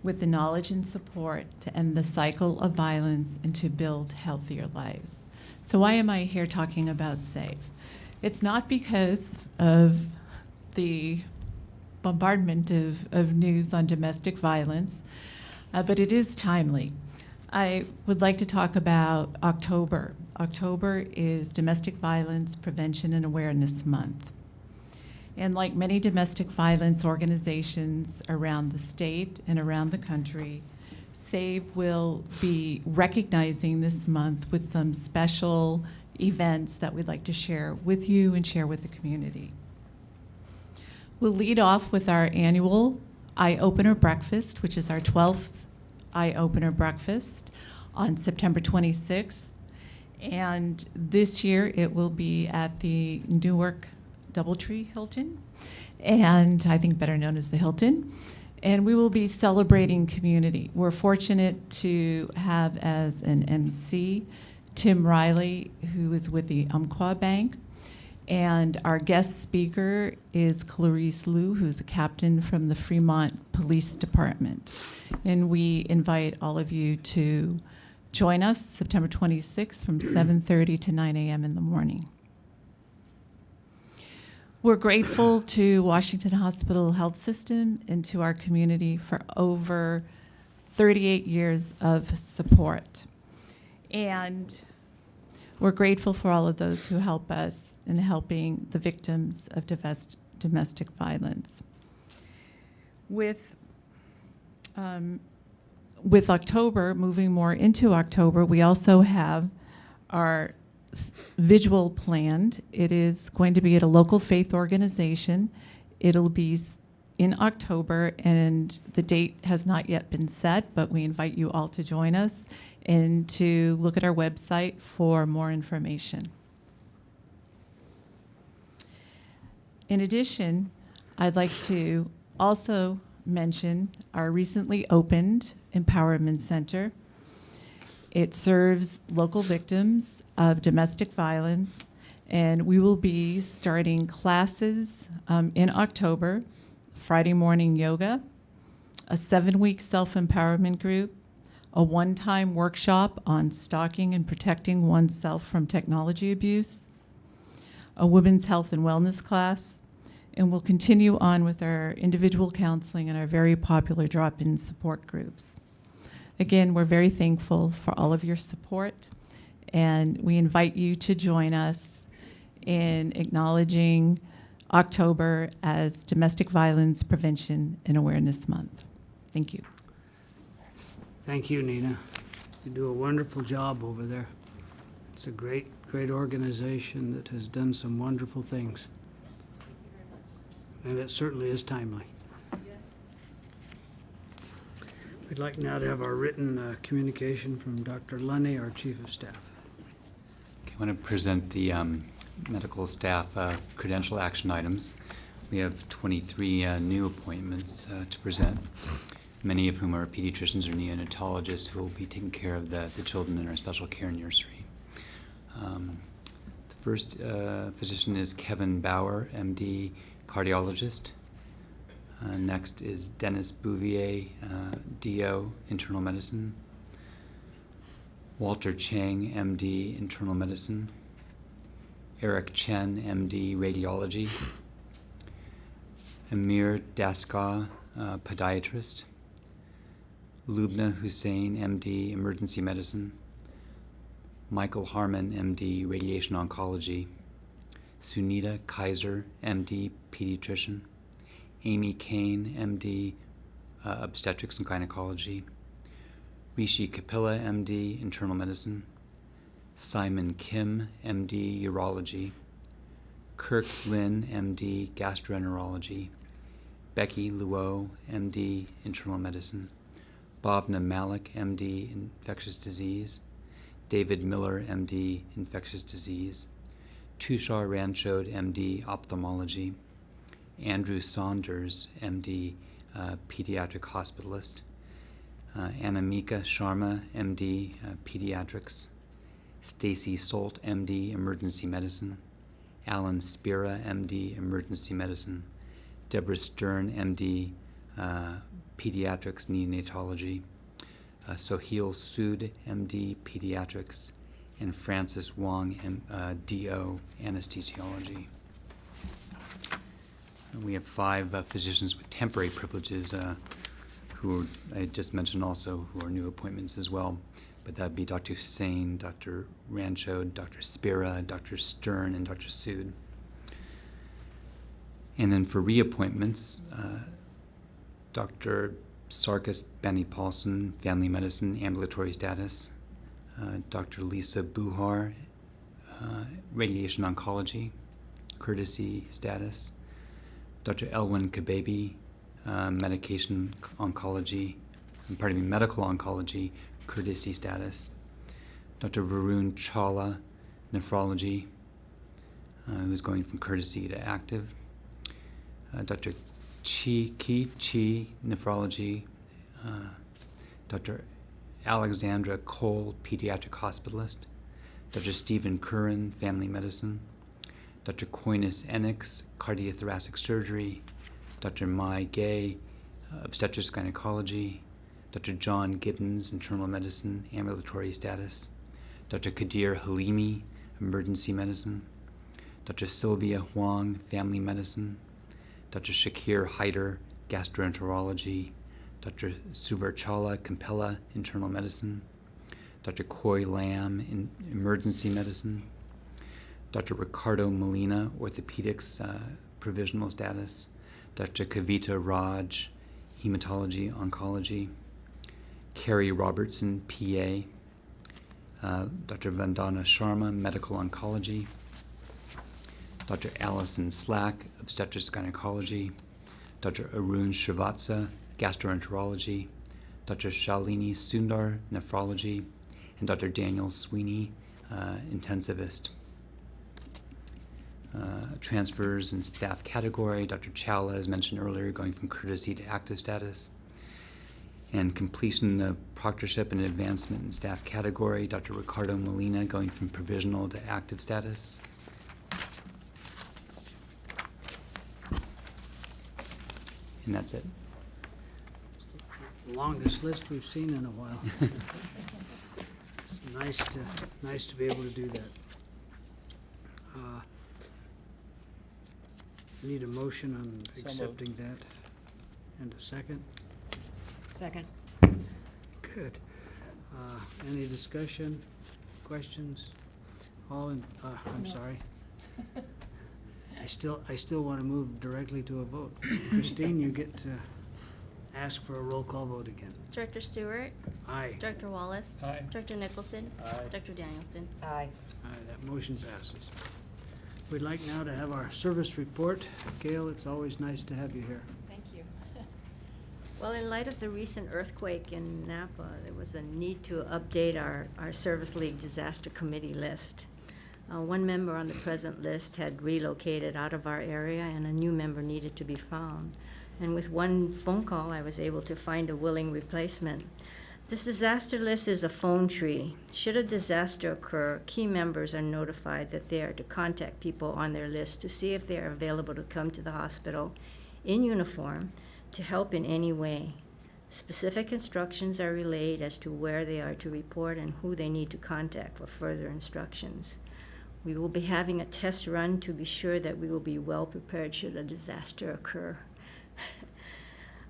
with the knowledge and support to end the cycle of violence and to build healthier lives. So why am I here talking about SAVE? It's not because of the bombardment of news on domestic violence, but it is timely. I would like to talk about October. October is Domestic Violence Prevention and Awareness Month. And like many domestic violence organizations around the state and around the country, SAVE will be recognizing this month with some special events that we'd like to share with you and share with the community. We'll lead off with our annual Eye Opener Breakfast, which is our 12th Eye Opener Breakfast on September 26th. And this year it will be at the Newark Doubletree Hilton, and I think better known as the Hilton. And we will be celebrating community. We're fortunate to have as an MC Tim Riley, who is with the Umpqua Bank. And our guest speaker is Clarice Liu, who's a captain from the Fremont Police Department. And we invite all of you to join us September 26th from 7:30 to 9 a.m. in the morning. We're grateful to Washington Hospital Health System and to our community for over 38 years of support. And we're grateful for all of those who help us in helping the victims of domestic violence. With October, moving more into October, we also have our visual planned. It is going to be at a local faith organization. It'll be in October, and the date has not yet been set, but we invite you all to join us and to look at our website for more information. In addition, I'd like to also mention our recently opened Empowerment Center. It serves local victims of domestic violence, and we will be starting classes in October, Friday morning yoga, a 7-week self-empowerment group, a one-time workshop on stalking and protecting oneself from technology abuse, a women's health and wellness class, and we'll continue on with our individual counseling and our very popular drop-in support groups. Again, we're very thankful for all of your support, and we invite you to join us in acknowledging October as Domestic Violence Prevention and Awareness Month. Thank you. Thank you, Nina. You do a wonderful job over there. It's a great, great organization that has done some wonderful things. And it certainly is timely. We'd like now to have our written communication from Dr. Lunny, our Chief of Staff. Okay, I want to present the medical staff credential action items. We have 23 new appointments to present, many of whom are pediatricians or neonatologists who will be taking care of the children in our special care nursery. The first physician is Kevin Bauer, MD, cardiologist. Next is Dennis Bouvier, DO, internal medicine. Walter Chang, MD, internal medicine. Eric Chen, MD, radiology. Amir Daskar, podiatrist. Lubna Hussein, MD, emergency medicine. Michael Harmon, MD, radiation oncology. Sunita Kaiser, MD, pediatrician. Amy Kane, MD, obstetrics and gynecology. Rishi Kapila, MD, internal medicine. Simon Kim, MD, urology. Kirk Lin, MD, gastroenterology. Becky Luo, MD, internal medicine. Bhavna Malik, MD, infectious disease. David Miller, MD, infectious disease. Tushar Ranchod, MD, ophthalmology. Andrew Saunders, MD, pediatric hospitalist. Anamika Sharma, MD, pediatrics. Stacy Solt, MD, emergency medicine. Alan Spira, MD, emergency medicine. Deborah Stern, MD, pediatrics, neonatology. Soheil Sood, MD, pediatrics. And Francis Wong, DO, anesthesiology. And we have 5 physicians with temporary privileges who I just mentioned also, who are new appointments as well. But that'd be Dr. Hussain, Dr. Ranchod, Dr. Spira, Dr. Stern, and Dr. Sood. And then for reappointments, Dr. Sarkis Benny Paulson, family medicine, ambulatory status. Dr. Lisa Buhar, radiation oncology, courtesy status. Dr. Elwin Kababy, medication oncology, medical oncology, courtesy status. Dr. Varun Chawla, nephrology, who's going from courtesy to active. Dr. Chi, nephrology. Dr. Alexandra Cole, pediatric hospitalist. Dr. Stephen Curran, family medicine. Dr. Koinis Enix, cardiothoracic surgery. Dr. Mai Gay, obstetrics gynecology. Dr. John Gibbons, internal medicine, ambulatory status. Dr. Kadir Halimi, emergency medicine. Dr. Sylvia Huang, family medicine. Dr. Shakir Haider, gastroenterology. Dr. Suvarchala Kampela, internal medicine. Dr. Koi Lam, in emergency medicine. Dr. Ricardo Molina, orthopedics, provisional status. Dr. Kavita Raj, hematology, oncology. Carrie Robertson, PA. Dr. Vandana Sharma, medical oncology. Dr. Allison Slack, obstetrics gynecology. Dr. Arun Srivatsa, gastroenterology. Dr. Shalini Sundar, nephrology. And Dr. Daniel Sweeney, intensivist. Transfers in staff category, Dr. Chawla, as mentioned earlier, going from courtesy to active status. And completion of proctorship and advancement in staff category, Dr. Ricardo Molina going from provisional to active status. And that's it. Longest list we've seen in a while. It's nice to be able to do that. Need a motion on accepting that, and a second? Second. Good. Any discussion, questions? All in, I'm sorry. I still want to move directly to a vote. Christine, you get to ask for a roll call vote again. Director Stewart. Aye. Director Wallace. Aye. Director Nicholson. Aye. Dr. Danielson. Aye. Aye, that motion passes. We'd like now to have our service report. Gail, it's always nice to have you here. Thank you. Well, in light of the recent earthquake in Napa, there was a need to update our Service League Disaster Committee list. One member on the present list had relocated out of our area, and a new member needed to be found. And with one phone call, I was able to find a willing replacement. This disaster list is a phone tree. Should a disaster occur, key members are notified that they are to contact people on their list to see if they are available to come to the hospital in uniform to help in any way. Specific instructions are relayed as to where they are to report and who they need to contact for further instructions. We will be having a test run to be sure that we will be well prepared should a disaster occur.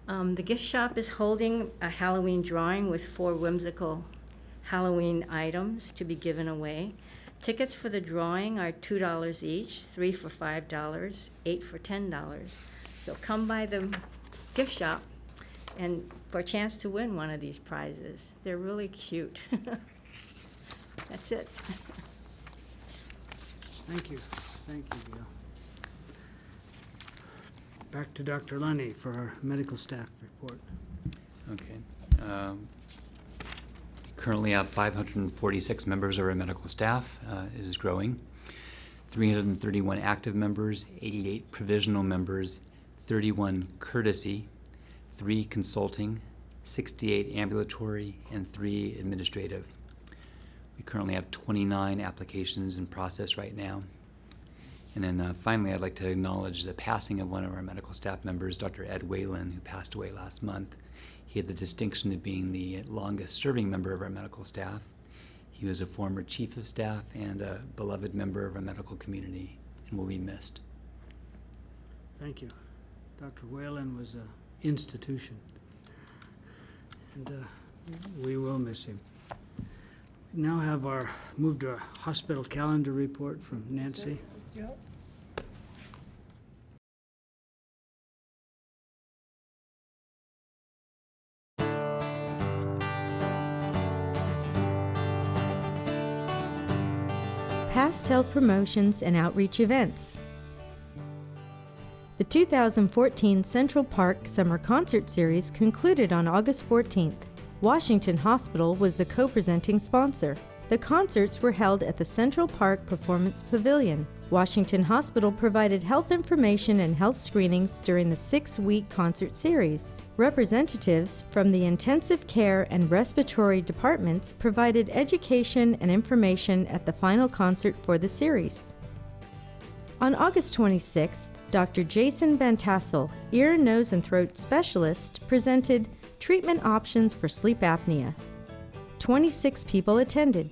The gift shop is holding a Halloween drawing with 4 whimsical Halloween items to be given away. Tickets for the drawing are $2 each, 3 for $5, 8 for $10. So come by the gift shop and for a chance to win one of these prizes. They're really cute. That's it. Thank you. Thank you, Gail. Back to Dr. Lunny for our medical staff report. Okay. We currently have 546 members of our medical staff. It is growing. 331 active members, 88 provisional members, 31 courtesy, 3 consulting, 68 ambulatory, and 3 administrative. We currently have 29 applications in process right now. And then finally, I'd like to acknowledge the passing of one of our medical staff members, Dr. Ed Whalen, who passed away last month. He had the distinction of being the longest serving member of our medical staff. He was a former chief of staff and a beloved member of our medical community and will be missed. Thank you. Dr. Whalen was an institution, and we will miss him. We now have our move to our hospital calendar report from Nancy. Yep. Past health promotions and outreach events. The 2014 Central Park Summer Concert Series concluded on August 14th. Washington Hospital was the co-presenting sponsor. The concerts were held at the Central Park Performance Pavilion. Washington Hospital provided health information and health screenings during the 6-week concert series. Representatives from the intensive care and respiratory departments provided education and information at the final concert for the series. On August 26th, Dr. Jason Van Tassel, ear, nose, and throat specialist, presented treatment options for sleep apnea. 26 people attended.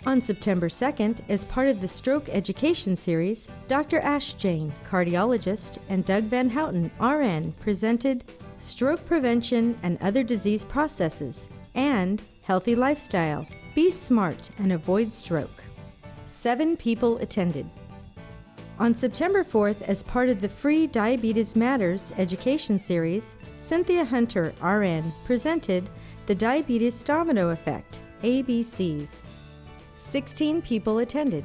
On September 2nd, as part of the Stroke Education Series, Dr. Ash Jain, cardiologist, and Doug Van Houten, RN, presented Stroke Prevention and Other Disease Processes and Healthy Lifestyle. Be smart and avoid stroke. 7 people attended. On September 4th, as part of the free Diabetes Matters Education Series, Cynthia Hunter, RN, presented the Diabetes Domino Effect, ABCs. 16 people attended.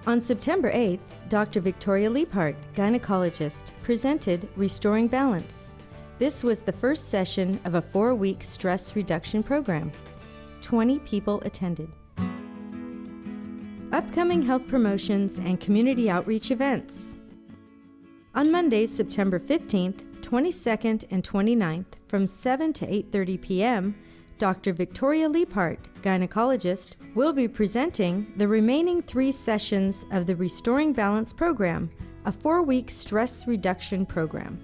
On September 8th, Dr. Victoria Liebhardt, gynecologist, presented Restoring Balance. This was the first session of a 4-week stress reduction program. 20 people attended. upcoming health promotions and community outreach events. On Mondays, September 15th, 22nd, and 29th, from 7 to 8:30 p.m., Dr. Victoria Liebhart, gynecologist, will be presenting the remaining 3 sessions of the Restoring Balance program, a 4-week stress reduction program.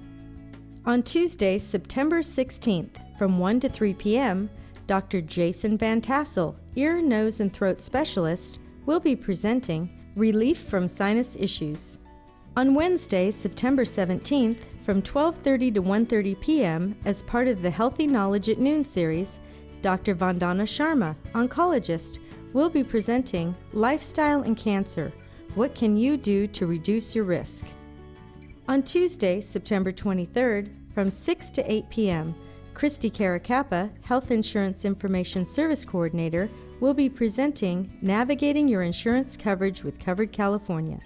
On Tuesday, September 16th, from 1 to 3 p.m., Dr. Jason Van Tassel, ear, nose, and throat specialist, will be presenting Relief from Sinus Issues. On Wednesday, September 17th, from 12:30 to 1:30 p.m., as part of the Healthy Knowledge at Noon series, Dr. Vandana Sharma, oncologist, will be presenting Lifestyle and Cancer, What Can You Do to Reduce Your Risk? On Tuesday, September 23rd, from 6 to 8 p.m., Christy Caracappa, Health Insurance Information Service Coordinator, will be presenting Navigating Your Insurance Coverage with Covered California.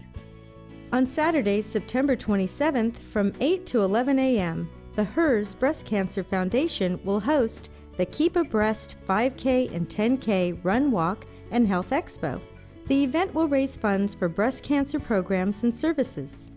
On Saturday, September 27th, from 8 to 11 a.m., the HERS Breast Cancer Foundation will host the Keep Abreast 5K and 10K Run, Walk, and Health Expo. The event will raise funds for breast cancer programs and services.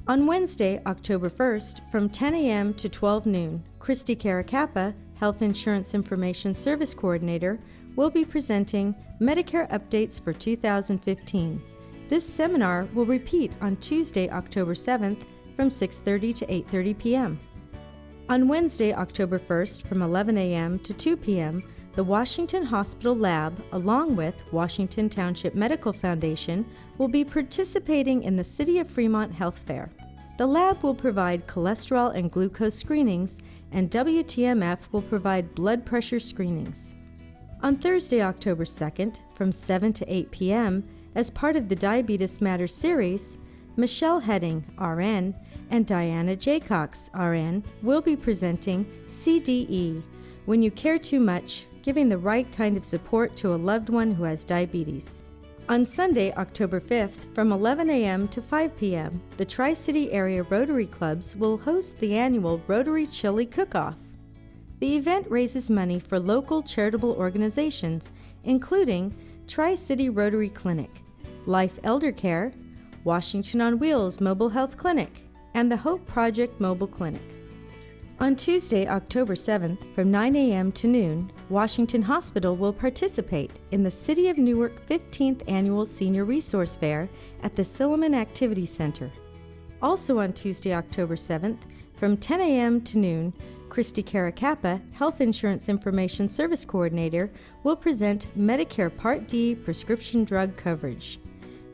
On Wednesday, October 1st, from 10 a.m. to 12 noon, Christy Caracappa, Health Insurance Information Service Coordinator, will be presenting Medicare Updates for 2015. This seminar will repeat on Tuesday, October 7th, from 6:30 to 8:30 p.m. On Wednesday, October 1st, from 11 a.m. to 2 p.m., the Washington Hospital Lab, along with Washington Township Medical Foundation, will be participating in the City of Fremont Health Fair. The lab will provide cholesterol and glucose screenings, and WTMF will provide blood pressure screenings. On Thursday, October 2nd, from 7 to 8 p.m., as part of the Diabetes Matters series, Michelle Heading, RN, and Diana Jaycox, RN, will be presenting CDE, When You Care Too Much, Giving the Right Kind of Support to a Loved One Who Has Diabetes. On Sunday, October 5th, from 11 a.m. to 5 p.m., the Tri-City Area Rotary Clubs will host the annual Rotary Chili Cook-Off. The event raises money for local charitable organizations, including Tri-City Rotary Clinic, Life Elder Care, Washington on Wheels Mobile Health Clinic, and the Hope Project Mobile Clinic. On Tuesday, October 7th, from 9 a.m. to noon, Washington Hospital will participate in the City of Newark 15th Annual Senior Resource Fair at the Silliman Activity Center. Also on Tuesday, October 7th, from 10 a.m. to noon, Christy Caracappa, Health Insurance Information Service Coordinator, will present Medicare Part D prescription drug coverage.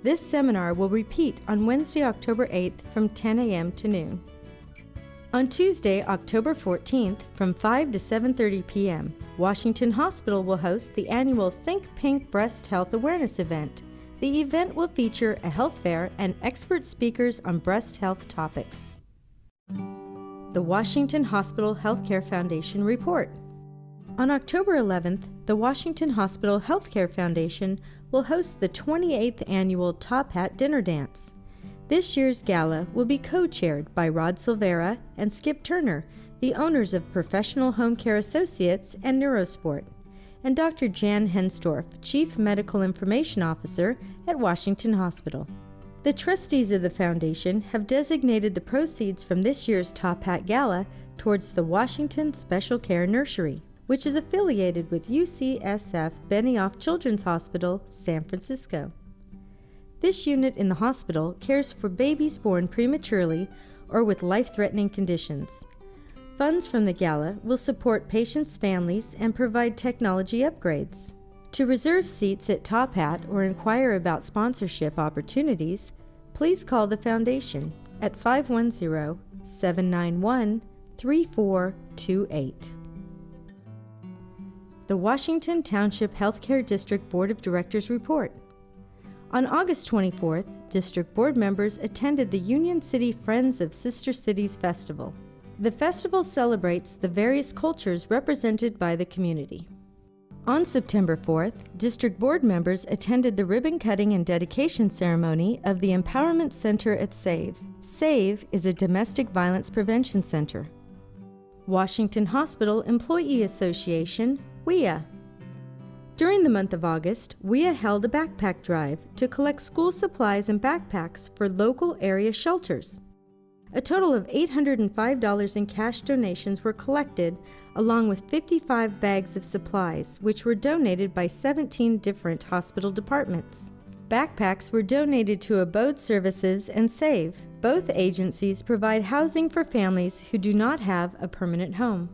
This seminar will repeat on Wednesday, October 8th from 10 a.m. to noon. On Tuesday, October 14th, from 5 to 7:30 p.m., Washington Hospital will host the annual Think Pink Breast Health Awareness event. The event will feature a health fair and expert speakers on breast health topics. The Washington Hospital Healthcare Foundation Report. On October 11th, the Washington Hospital Healthcare Foundation will host the 28th Annual Top Hat Dinner Dance. This year's gala will be co-chaired by Rod Silvera and Skip Turner, the owners of Professional Home Care Associates and Neurosport, and Dr. Jan Henstorf, Chief Medical Information Officer at Washington Hospital. The trustees of the foundation have designated the proceeds from this year's Top Hat Gala towards the Washington Special Care Nursery, which is affiliated with UCSF Benioff Children's Hospital, San Francisco. This unit in the hospital cares for babies born prematurely or with life-threatening conditions. Funds from the gala will support patients' families and provide technology upgrades. To reserve seats at Top Hat or inquire about sponsorship opportunities, please call the foundation at 510-791-3428. The Washington Township Healthcare District Board of Directors Report. On August 24th, District Board members attended the Union City Friends of Sister Cities Festival. The festival celebrates the various cultures represented by the community. On September 4th, District Board members attended the ribbon cutting and dedication ceremony of the Empowerment Center at SAVE. SAVE is a domestic violence prevention center. Washington Hospital Employee Association, WIA. During the month of August, WIA held a backpack drive to collect school supplies and backpacks for local area shelters. A total of $805 in cash donations were collected, along with 55 bags of supplies, which were donated by 17 different hospital departments. Backpacks were donated to Abode Services and SAVE. Both agencies provide housing for families who do not have a permanent home.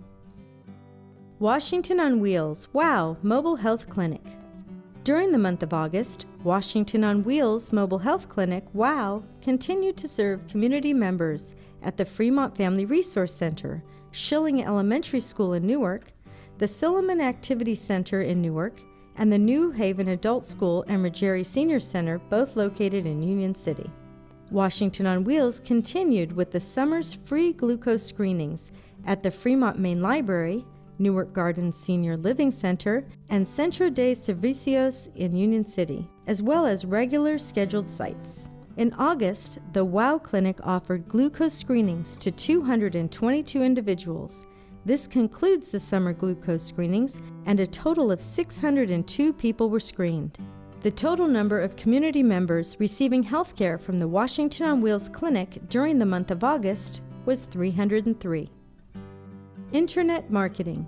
Washington on Wheels, WOW, Mobile Health Clinic. During the month of August, Washington on Wheels Mobile Health Clinic, WOW, continued to serve community members at the Fremont Family Resource Center, Schilling Elementary School in Newark, the Silliman Activity Center in Newark, and the New Haven Adult School and Ruggieri Senior Center, both located in Union City. Washington on Wheels continued with the summer's free glucose screenings at the Fremont Main Library, Newark Gardens Senior Living Center, and Centro de Servicios in Union City, as well as regular scheduled sites. In August, the WOW Clinic offered glucose screenings to 222 individuals. This concludes the summer glucose screenings, and a total of 602 people were screened. The total number of community members receiving health care from the Washington on Wheels Clinic during the month of August was 303. Internet marketing.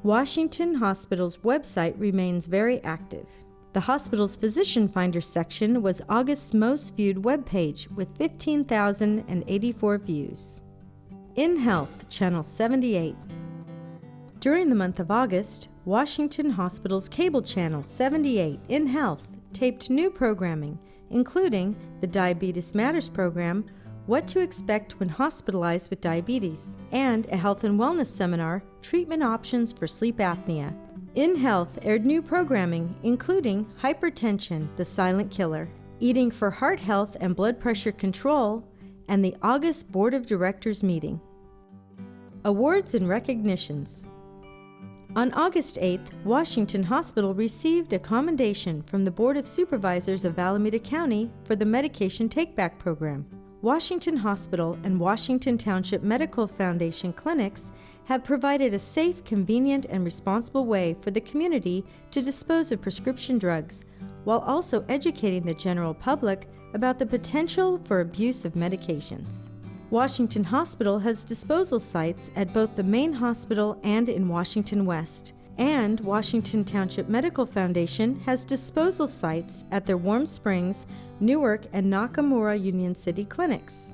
Washington Hospital's website remains very active. The hospital's Physician Finder section was August's most viewed webpage with 15,084 views. InHealth, Channel 78. During the month of August, Washington Hospital's cable channel 78, InHealth, taped new programming, including the Diabetes Matters program, What to Expect When Hospitalized with Diabetes, and a health and wellness seminar, Treatment Options for Sleep Apnea. InHealth aired new programming, including Hypertension, the Silent Killer, Eating for Heart Health and Blood Pressure Control, and the August Board of Directors meeting. Awards and recognitions. On August 8th, Washington Hospital received a commendation from the Board of Supervisors of Alameda County for the Medication Takeback Program. Washington Hospital and Washington Township Medical Foundation clinics have provided a safe, convenient, and responsible way for the community to dispose of prescription drugs, while also educating the general public about the potential for abuse of medications. Washington Hospital has disposal sites at both the main hospital and in Washington West, and Washington Township Medical Foundation has disposal sites at their Warm Springs, Newark, and Nakamura Union City clinics.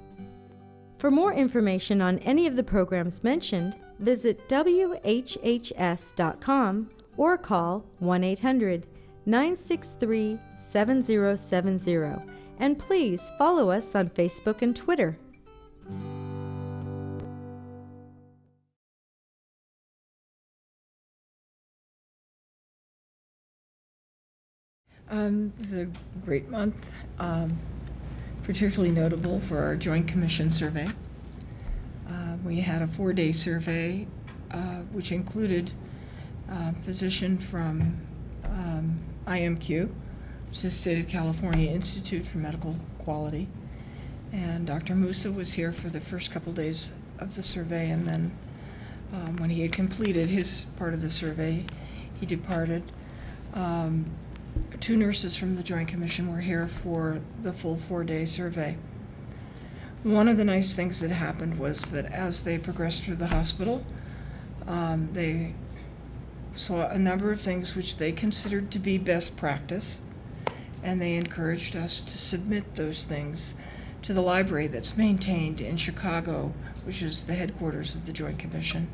For more information on any of the programs mentioned, visit WHHS.com or call 1-800-963-7070, and please follow us on Facebook and Twitter. This is a great month, particularly notable for our Joint Commission survey. We had a 4-day survey, which included a physician from IMQ, which is the State of California Institute for Medical Quality. And Dr. Musa was here for the first couple days of the survey, and then when he had completed his part of the survey, he departed. 2 nurses from the Joint Commission were here for the full 4-day survey. One of the nice things that happened was that as they progressed through the hospital, they saw a number of things which they considered to be best practice, and they encouraged us to submit those things to the library that's maintained in Chicago, which is the headquarters of the Joint Commission,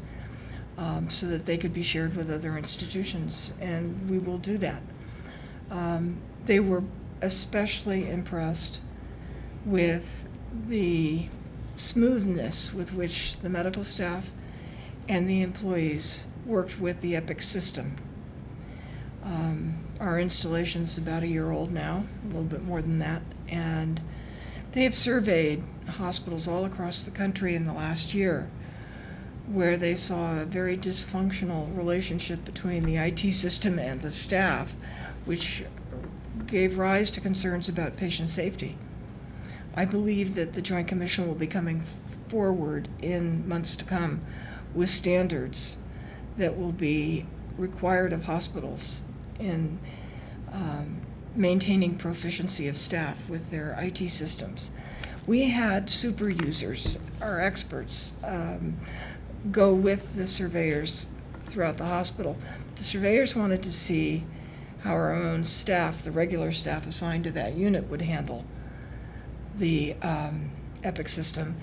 so that they could be shared with other institutions, and we will do that. They were especially impressed with the smoothness with which the medical staff and the employees worked with the EPIC system. Our installation's about a year old now, a little bit more than that, and they have surveyed hospitals all across the country in the last year where they saw a very dysfunctional relationship between the IT system and the staff, which gave rise to concerns about patient safety. I believe that the Joint Commission will be coming forward in months to come with standards that will be required of hospitals in maintaining proficiency of staff with their IT systems. We had super users, our experts, go with the surveyors throughout the hospital. The surveyors wanted to see how our own staff, the regular staff assigned to that unit, would handle the Epic system.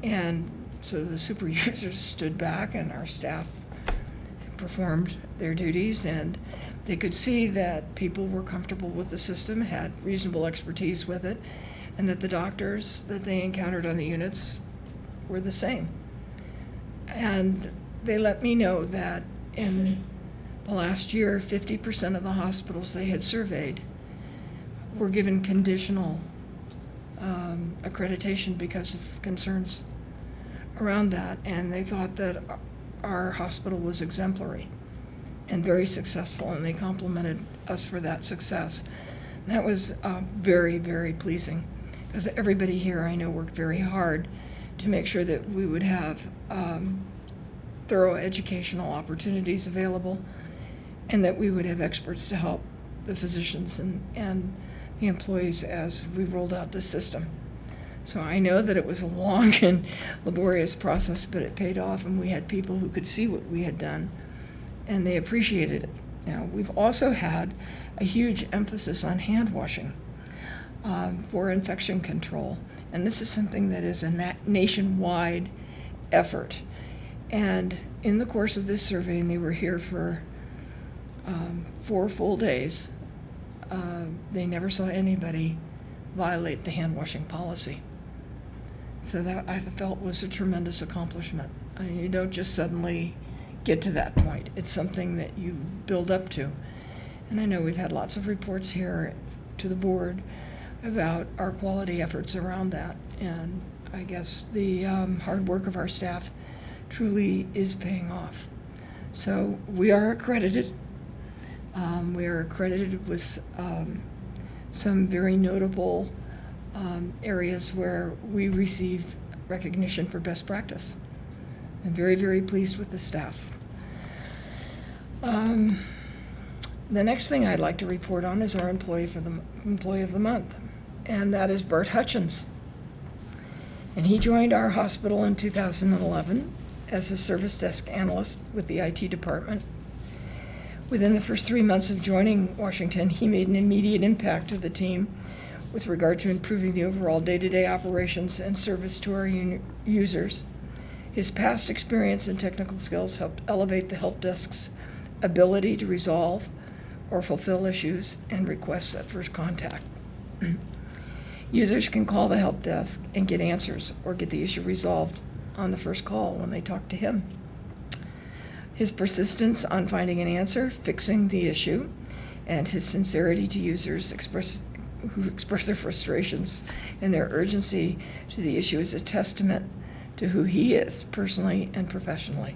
And so the super users stood back and our staff performed their duties, and they could see that people were comfortable with the system, had reasonable expertise with it, and that the doctors that they encountered on the units were the same. And they let me know that in the last year, 50% of the hospitals they had surveyed were given conditional accreditation because of concerns around that, and they thought that our hospital was exemplary and very successful, and they complimented us for that success. And that was very, very pleasing, because everybody here I know worked very hard to make sure that we would have thorough educational opportunities available, and that we would have experts to help the physicians and the employees as we rolled out the system. So I know that it was a long and laborious process, but it paid off, and we had people who could see what we had done, and they appreciated it. Now, we've also had a huge emphasis on hand washing for infection control, and this is something that is a nationwide effort. And in the course of this survey, and they were here for 4 full days, they never saw anybody violate the hand washing policy. So that I felt was a tremendous accomplishment. I mean, you don't just suddenly get to that point. It's something that you build up to. And I know we've had lots of reports here to the board about our quality efforts around that. And I guess the hard work of our staff truly is paying off. So we are accredited. We are accredited with some very notable areas where we receive recognition for best practice. I'm very, very pleased with the staff. The next thing I'd like to report on is our Employee of the Month, and that is Bart Hutchins. And he joined our hospital in 2011 as a service desk analyst with the IT department. Within the first 3 months of joining Washington, he made an immediate impact to the team with regard to improving the overall day-to-day operations and service to our users. His past experience and technical skills helped elevate the help desk's ability to resolve or fulfill issues and requests at first contact. Users can call the help desk and get answers or get the issue resolved on the first call when they talk to him. His persistence on finding an answer, fixing the issue, and his sincerity to users who express their frustrations and their urgency to the issue is a testament to who he is personally and professionally.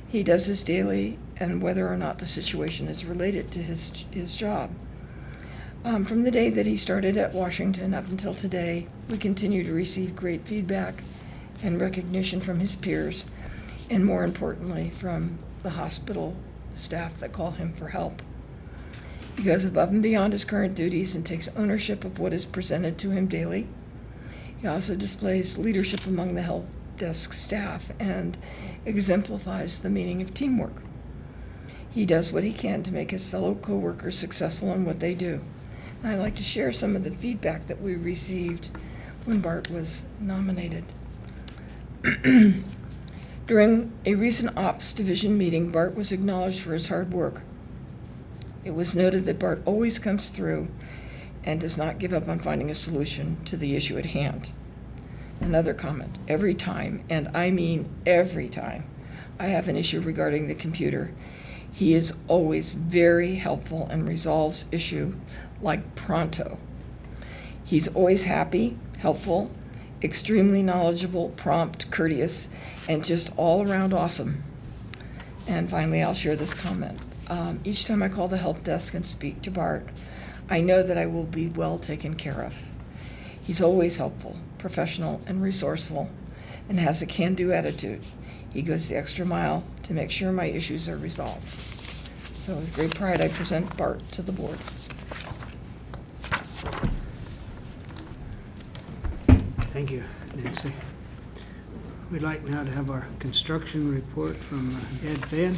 He does this daily, and whether or not the situation is related to his job. From the day that he started at Washington up until today, we continue to receive great feedback and recognition from his peers, and more importantly, from the hospital staff that call him for help. He goes above and beyond his current duties and takes ownership of what is presented to him daily. He also displays leadership among the help desk staff and exemplifies the meaning of teamwork. He does what he can to make his fellow coworkers successful in what they do. And I'd like to share some of the feedback that we received when Bart was nominated. During a recent Ops Division meeting, Bart was acknowledged for his hard work. It was noted that Bart always comes through and does not give up on finding a solution to the issue at hand. Another comment, every time, and I mean every time, I have an issue regarding the computer, he is always very helpful and resolves issue like pronto. He's always happy, helpful, extremely knowledgeable, prompt, courteous, and just all around awesome. And finally, I'll share this comment. Each time I call the help desk and speak to Bart, I know that I will be well taken care of. He's always helpful, professional, and resourceful, and has a can-do attitude. He goes the extra mile to make sure my issues are resolved. So with great pride, I present Bart to the board. Thank you, Nancy. We'd like now to have our construction report from Ed Van.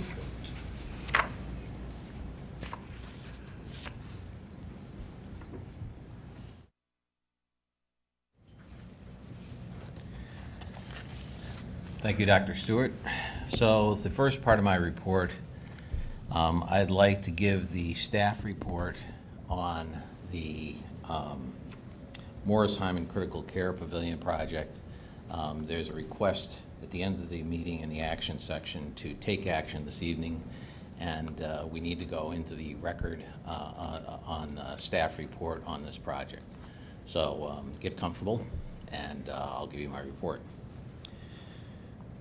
Thank you, Dr. Stewart. So the first part of my report, I'd like to give the staff report on the Morris Hyman Critical Care Pavilion project. There's a request at the end of the meeting in the action section to take action this evening, and we need to go into the record on staff report on this project. So get comfortable, and I'll give you my report.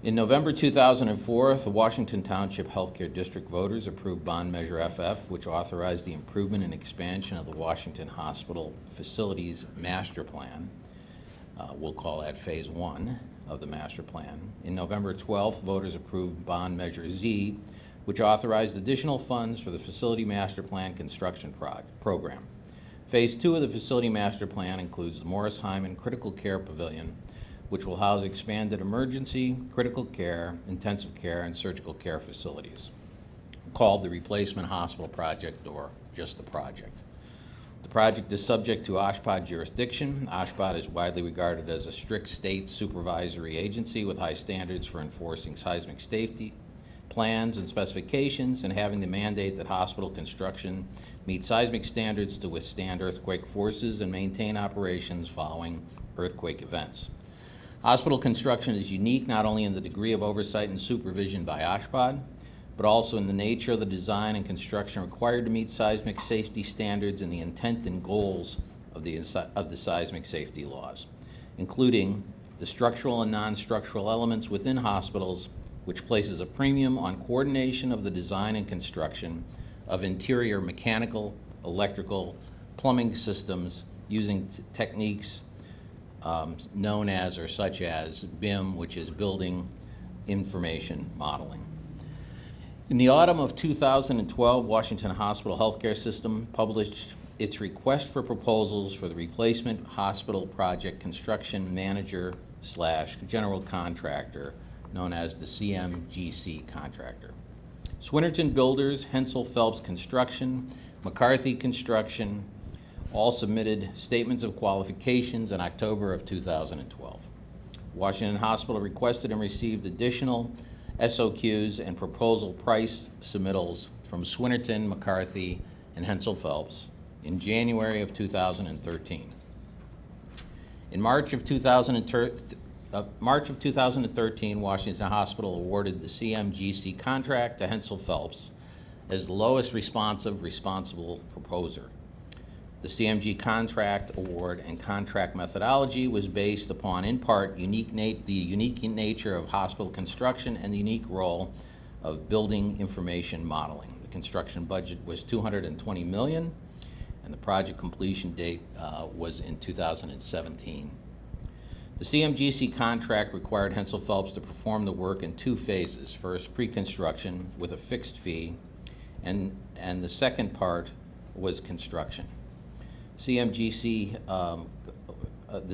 In November 2004, the Washington Township Healthcare District voters approved Bond Measure FF, which authorized the improvement and expansion of the Washington Hospital Facilities Master Plan. We'll call that Phase 1 of the master plan. In November 12th, voters approved Bond Measure Z, which authorized additional funds for the Facility Master Plan construction program. Phase 2 of the Facility Master Plan includes the Morris Hyman Critical Care Pavilion, which will house expanded emergency, critical care, intensive care, and surgical care facilities, called the Replacement Hospital Project, or just the project. The project is subject to OSHPD jurisdiction. OSHPD is widely regarded as a strict state supervisory agency with high standards for enforcing seismic safety plans and specifications, and having the mandate that hospital construction meet seismic standards to withstand earthquake forces and maintain operations following earthquake events. Hospital construction is unique not only in the degree of oversight and supervision by OSHPD, but also in the nature of the design and construction required to meet seismic safety standards and the intent and goals of the seismic safety laws, including the structural and non-structural elements within hospitals, which places a premium on coordination of the design and construction of interior mechanical, electrical, plumbing systems using techniques known as or such as BIM, which is Building Information Modeling. In the autumn of 2012, Washington Hospital Healthcare System published its request for proposals for the replacement hospital project construction manager / general contractor, known as the CMGC contractor. Swinnerton Builders, Hensel Phelps Construction, McCarthy Construction, all submitted statements of qualifications in October of 2012. Washington Hospital requested and received additional SOQs and proposal price submittals from Swinnerton, McCarthy, and Hensel Phelps in January of 2013. In March of 2013, Washington Hospital awarded the CMGC contract to Hensel Phelps as the lowest responsible proposer. The CMG contract award and contract methodology was based upon, in part, the unique nature of hospital construction and the unique role of building information modeling. The construction budget was $220 million, and the project completion date was in 2017. The CMGC contract required Hensel Phelps to perform the work in 2 phases. First, pre-construction with a fixed fee, and the second part was construction. The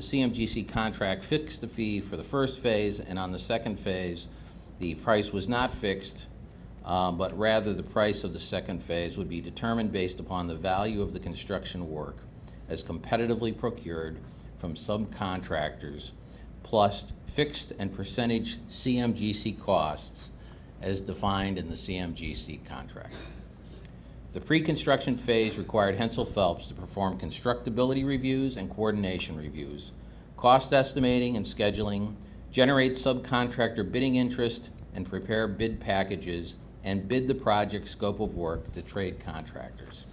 CMGC contract fixed the fee for the first phase, and on the second phase, the price was not fixed, but rather the price of the second phase would be determined based upon the value of the construction work as competitively procured from subcontractors, plus fixed and percentage CMGC costs as defined in the CMGC contract. The pre-construction phase required Hensel Phelps to perform constructability reviews and coordination reviews, cost estimating and scheduling, generate subcontractor bidding interest, and prepare bid packages and bid the project scope of work to trade contractors.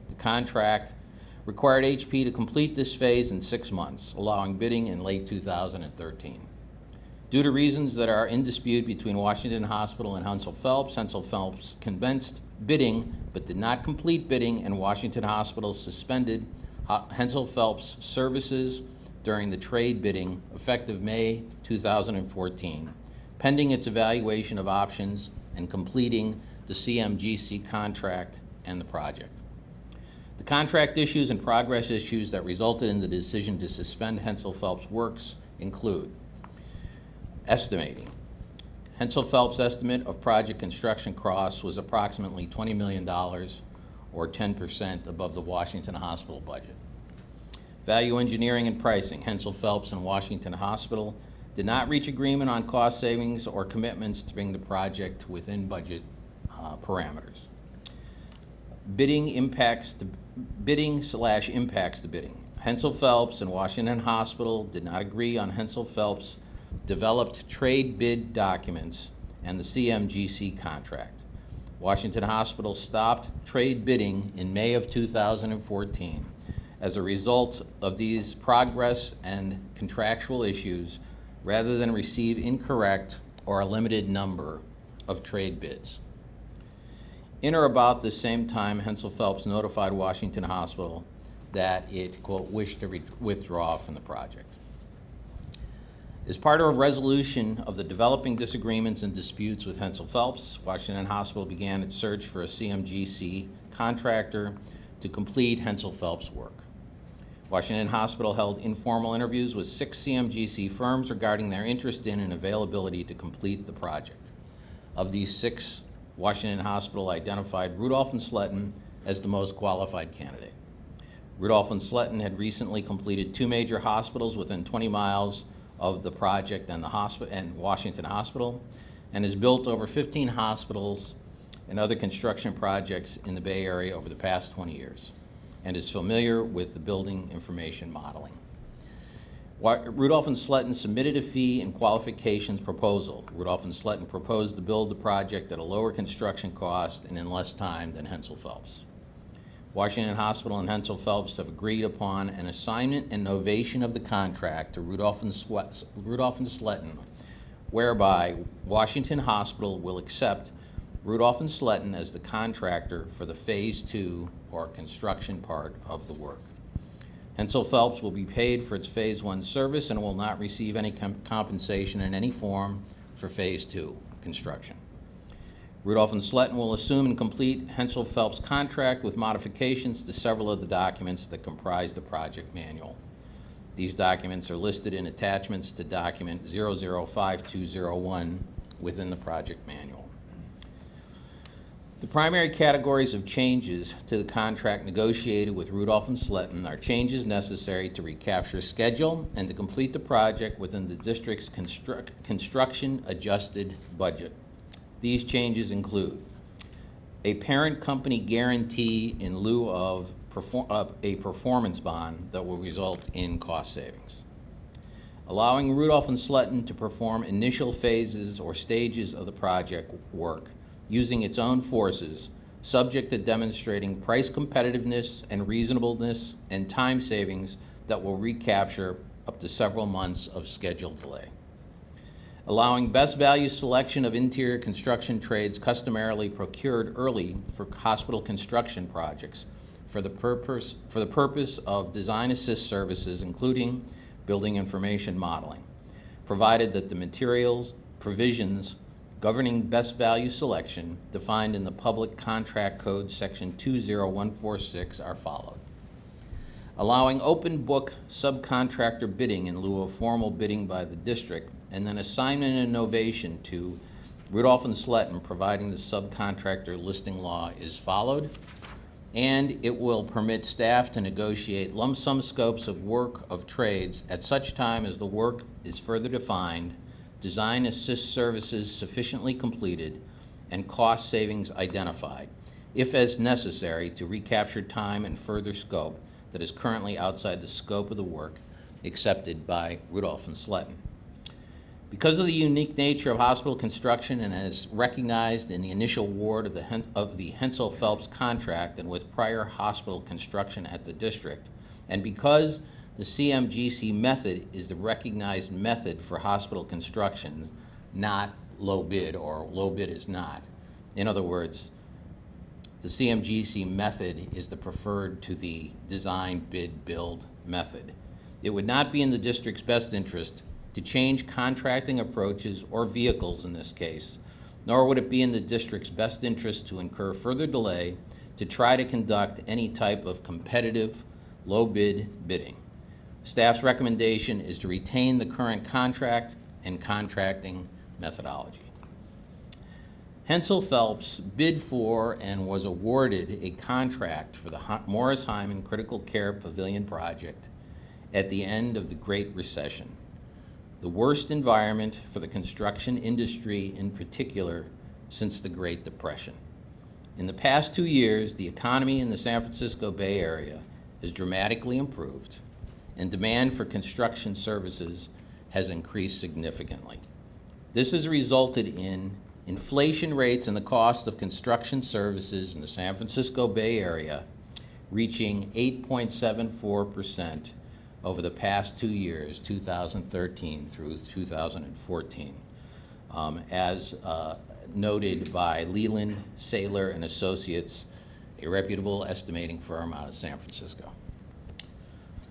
The contract required HP to complete this phase in 6 months, allowing bidding in late 2013. Due to reasons that are in dispute between Washington Hospital and Hensel Phelps commenced bidding but did not complete bidding, and Washington Hospital suspended Hensel Phelps services during the trade bidding effective May 2014, pending its evaluation of options and completing the CMGC contract and the project. The contract issues and progress issues that resulted in the decision to suspend Hensel Phelps Works include estimating. Hensel Phelps' estimate of project construction costs was approximately $20 million, or 10% above the Washington Hospital budget. Value engineering and pricing. Hensel Phelps and Washington Hospital did not reach agreement on cost savings or commitments to bring the project within budget parameters. Bidding/impacts to bidding. Hensel Phelps and Washington Hospital did not agree on Hensel Phelps' developed trade bid documents and the CMGC contract. Washington Hospital stopped trade bidding in May of 2014. As a result of these progress and contractual issues, rather than receive incorrect or a limited number of trade bids. In or about the same time, Hensel Phelps notified Washington Hospital that it, quote, wished to withdraw from the project. As part of a resolution of the developing disagreements and disputes with Hensel Phelps, Washington Hospital began its search for a CMGC contractor to complete Hensel Phelps' work. Washington Hospital held informal interviews with 6 CMGC firms regarding their interest in and availability to complete the project. Of these 6, Washington Hospital identified Rudolph and Sletton as the most qualified candidate. Rudolph and Sletton had recently completed 2 major hospitals within 20 miles of the project and Washington Hospital, and has built over 15 hospitals and other construction projects in the Bay Area over the past 20 years, and is familiar with the building information modeling. Rudolph and Sletton submitted a fee and qualifications proposal. Rudolph and Sletton proposed to build the project at a lower construction cost and in less time than Hensel Phelps. Washington Hospital and Hensel Phelps have agreed upon an assignment and novation of the contract to Rudolph and Sletton, whereby Washington Hospital will accept Rudolph and Sletton as the contractor for the Phase 2 or construction part of the work. Hensel Phelps will be paid for its Phase 1 service and will not receive any compensation in any form for Phase 2 construction. Rudolph and Sletton will assume and complete Hensel Phelps' contract with modifications to several of the documents that comprise the project manual. These documents are listed in attachments to document 005201 within the project manual. The primary categories of changes to the contract negotiated with Rudolph and Sletton are changes necessary to recapture schedule and to complete the project within the district's construction adjusted budget. These changes include a parent company guarantee in lieu of a performance bond that will result in cost savings. Allowing Rudolph and Sletton to perform initial phases or stages of the project work using its own forces, subject to demonstrating price competitiveness and reasonableness and time savings that will recapture up to several months of schedule delay. Allowing best value selection of interior construction trades customarily procured early for hospital construction projects for the purpose of design assist services, including building information modeling, provided that the materials provisions governing best value selection defined in the Public Contract Code section 20146 are followed. Allowing open book subcontractor bidding in lieu of formal bidding by the district, and then assignment and novation to Rudolph and Sletton, providing the subcontractor listing law is followed. And it will permit staff to negotiate lump sum scopes of work of trades at such time as the work is further defined, design assist services sufficiently completed, and cost savings identified, if as necessary to recapture time and further scope that is currently outside the scope of the work accepted by Rudolph and Sletton. Because of the unique nature of hospital construction and as recognized in the initial award of the Hensel Phelps contract and with prior hospital construction at the district, and because the CMGC method is the recognized method for hospital construction, not low bid or low bid is not. In other words, the CMGC method is the preferred to the design bid build method. It would not be in the district's best interest to change contracting approaches or vehicles in this case nor would it be in the district's best interest to incur further delay to try to conduct any type of competitive, low-bid bidding. Staff's recommendation is to retain the current contract and contracting methodology. Hensel Phelps bid for and was awarded a contract for the Morris Hyman Critical Care Pavilion project at the end of the Great Recession, the worst environment for the construction industry in particular since the Great Depression. In the past 2 years, the economy in the San Francisco Bay Area has dramatically improved, and demand for construction services has increased significantly. This has resulted in inflation rates and the cost of construction services in the San Francisco Bay Area reaching 8.74% over the past 2 years, 2013 through 2014, as noted by Leland, Saylor and Associates, a reputable estimating firm out of San Francisco.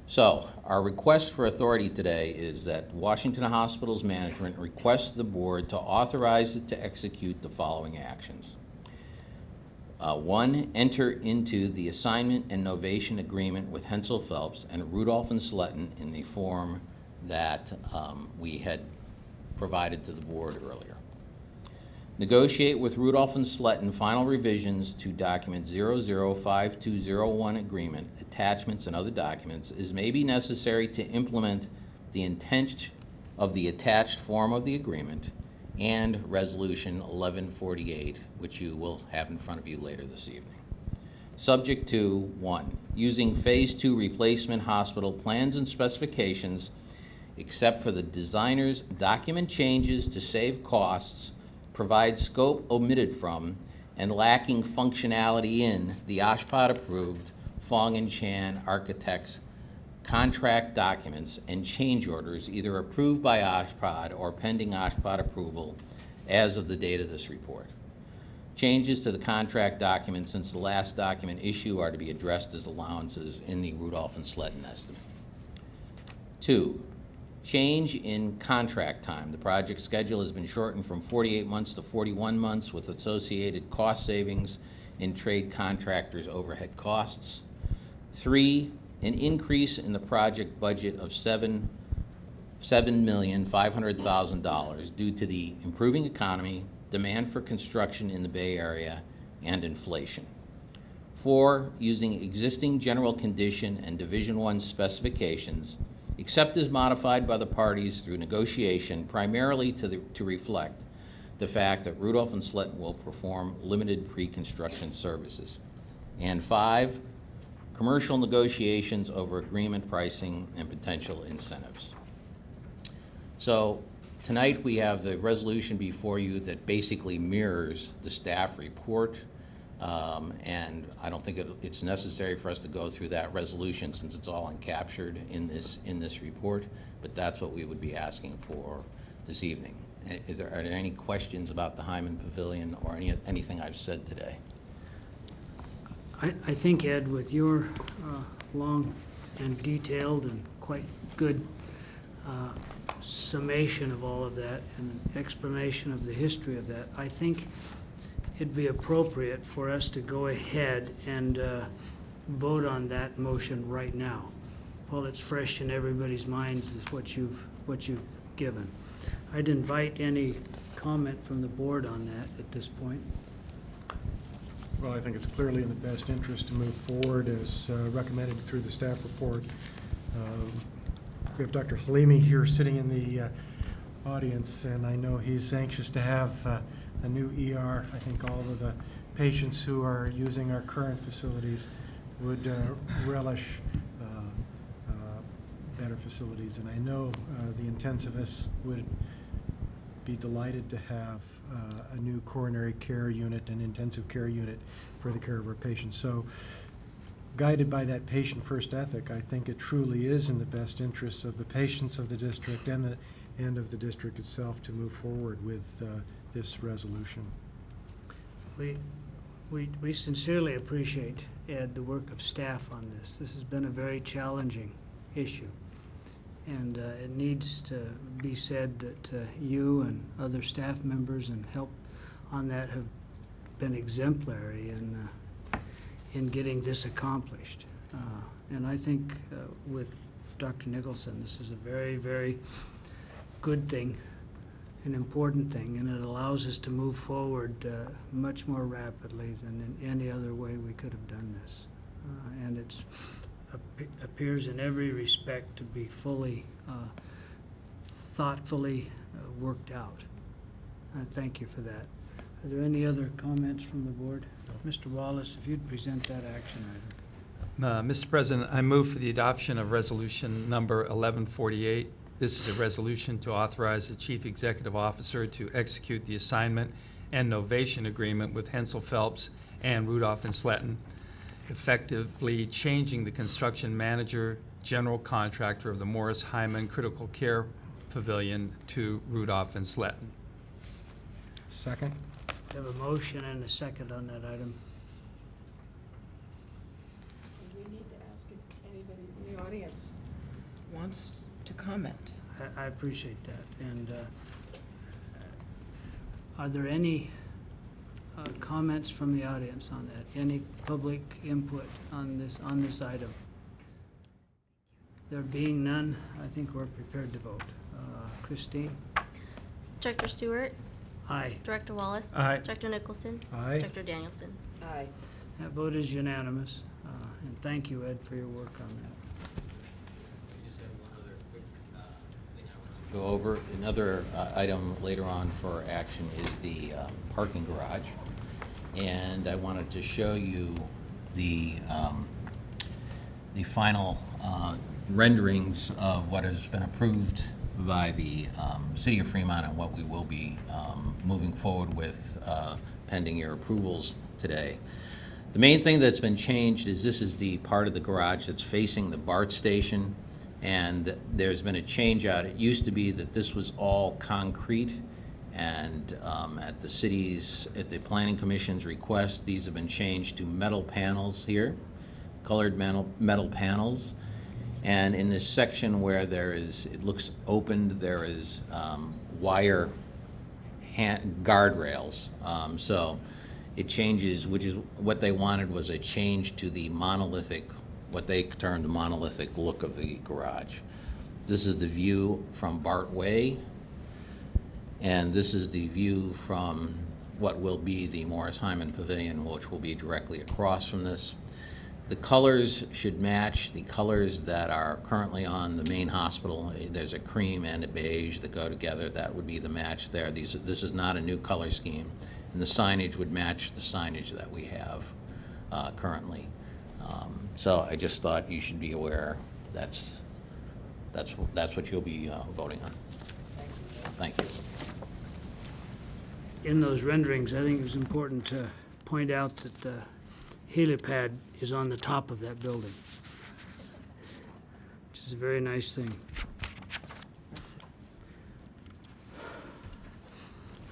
So, our request for authority today is that Washington Hospital's management requests the board to authorize it to execute the following actions. 1, enter into the assignment and novation agreement with Hensel Phelps and Rudolph and Sletton in the form that we had provided to the board earlier. Negotiate with Rudolph and Sletton final revisions to document 005201 agreement, attachments and other documents as may be necessary to implement the intent of the attached form of the agreement and resolution 1148, which you will have in front of you later this evening. Subject to 1, using phase 2 replacement hospital plans and specifications except for the designer's document changes to save costs, provide scope omitted from, and lacking functionality in the OSHPD-approved Fong and Chan Architects contract documents and change orders either approved by OSHPD or pending OSHPD approval as of the date of this report. Changes to the contract documents since the last document issue are to be addressed as allowances in the Rudolph and Sletton estimate. 2, change in contract time. The project schedule has been shortened from 48 months to 41 months with associated cost savings in trade contractors' overhead costs. 3, an increase in the project budget of $7,500,000 due to the improving economy, demand for construction in the Bay Area, and inflation. 4, using existing general condition and Division I specifications, except as modified by the parties through negotiation, primarily to reflect the fact that Rudolph and Sletton will perform limited pre-construction services. And 5, commercial negotiations over agreement pricing and potential incentives. So tonight we have the resolution before you that basically mirrors the staff report. And I don't think it's necessary for us to go through that resolution since it's all encaptured in this report, but that's what we would be asking for this evening. Are there any questions about the Hyman Pavilion or anything I've said today? I think, Ed, with your long and detailed and quite good summation of all of that and explanation of the history of that, I think it'd be appropriate for us to go ahead and vote on that motion right now, while it's fresh in everybody's minds is what you've given. I'd invite any comment from the board on that at this point. Well, I think it's clearly in the best interest to move forward as recommended through the staff report. We have Dr. Halimi here sitting in the audience, and I know he's anxious to have a new ER. I think all of the patients who are using our current facilities would relish better facilities. And I know the intensivists would be delighted to have a new coronary care unit and intensive care unit for the care of our patients. So, guided by that patient-first ethic, I think it truly is in the best interests of the patients of the district and of the district itself to move forward with this resolution. We sincerely appreciate, Ed, the work of staff on this. This has been a very challenging issue. And it needs to be said that you and other staff members and on that have been exemplary in getting this accomplished. And I think with Dr. Nicholson, this is a very, very good thing, an important thing, and it allows us to move forward much more rapidly than in any other way we could have done this. And it appears in every respect to be fully, thoughtfully worked out. Thank you for that. Are there any other comments from the board? Mr. Wallace, if you'd present that action item. Mr. President, I move for the adoption of resolution number 1148. This is a resolution to authorize the Chief Executive Officer to execute the assignment and novation agreement with Hensel Phelps and Rudolph and Sletton, effectively changing the construction manager, general contractor of the Morris Hyman Critical Care Pavilion to Rudolph and Sletton. Second? We have a motion and a second on that item. We need to ask if anybody in the audience wants to comment. I appreciate that. And are there any comments from the audience on that? Any public input on this item? There being none, I think we're prepared to vote. Christine? Director Stewart, Aye. Director Wallace. Aye. Director Nicholson. Aye. Director Danielson. Aye. That vote is unanimous. And thank you, Ed, for your work on that. Just have one other quick thing I want to go over. Another item later on for action is the parking garage. And I wanted to show you the final renderings of what has been approved by the City of Fremont and what we will be moving forward with pending your approvals today. The main thing that's been changed is this is the part of the garage that's facing the BART station, and there's been a change out. It used to be that this was all concrete, and at the Planning Commission's request, these have been changed to metal panels here, colored metal panels. And in this section where it looks opened, there is wire guardrails. So it changes, which is what they wanted, was a change to the monolithic, what they termed the monolithic look of the garage. This is the view from Bart Way, and this is the view from what will be the Morris Hyman Pavilion, which will be directly across from this. The colors should match the colors that are currently on the main hospital. There's a cream and a beige that go together. That would be the match there. This is not a new color scheme. And the signage would match the signage that we have currently. So I just thought you should be aware that's what you'll be voting on. Thank you. In those renderings, I think it was important to point out that the helipad is on the top of that building, which is a very nice thing.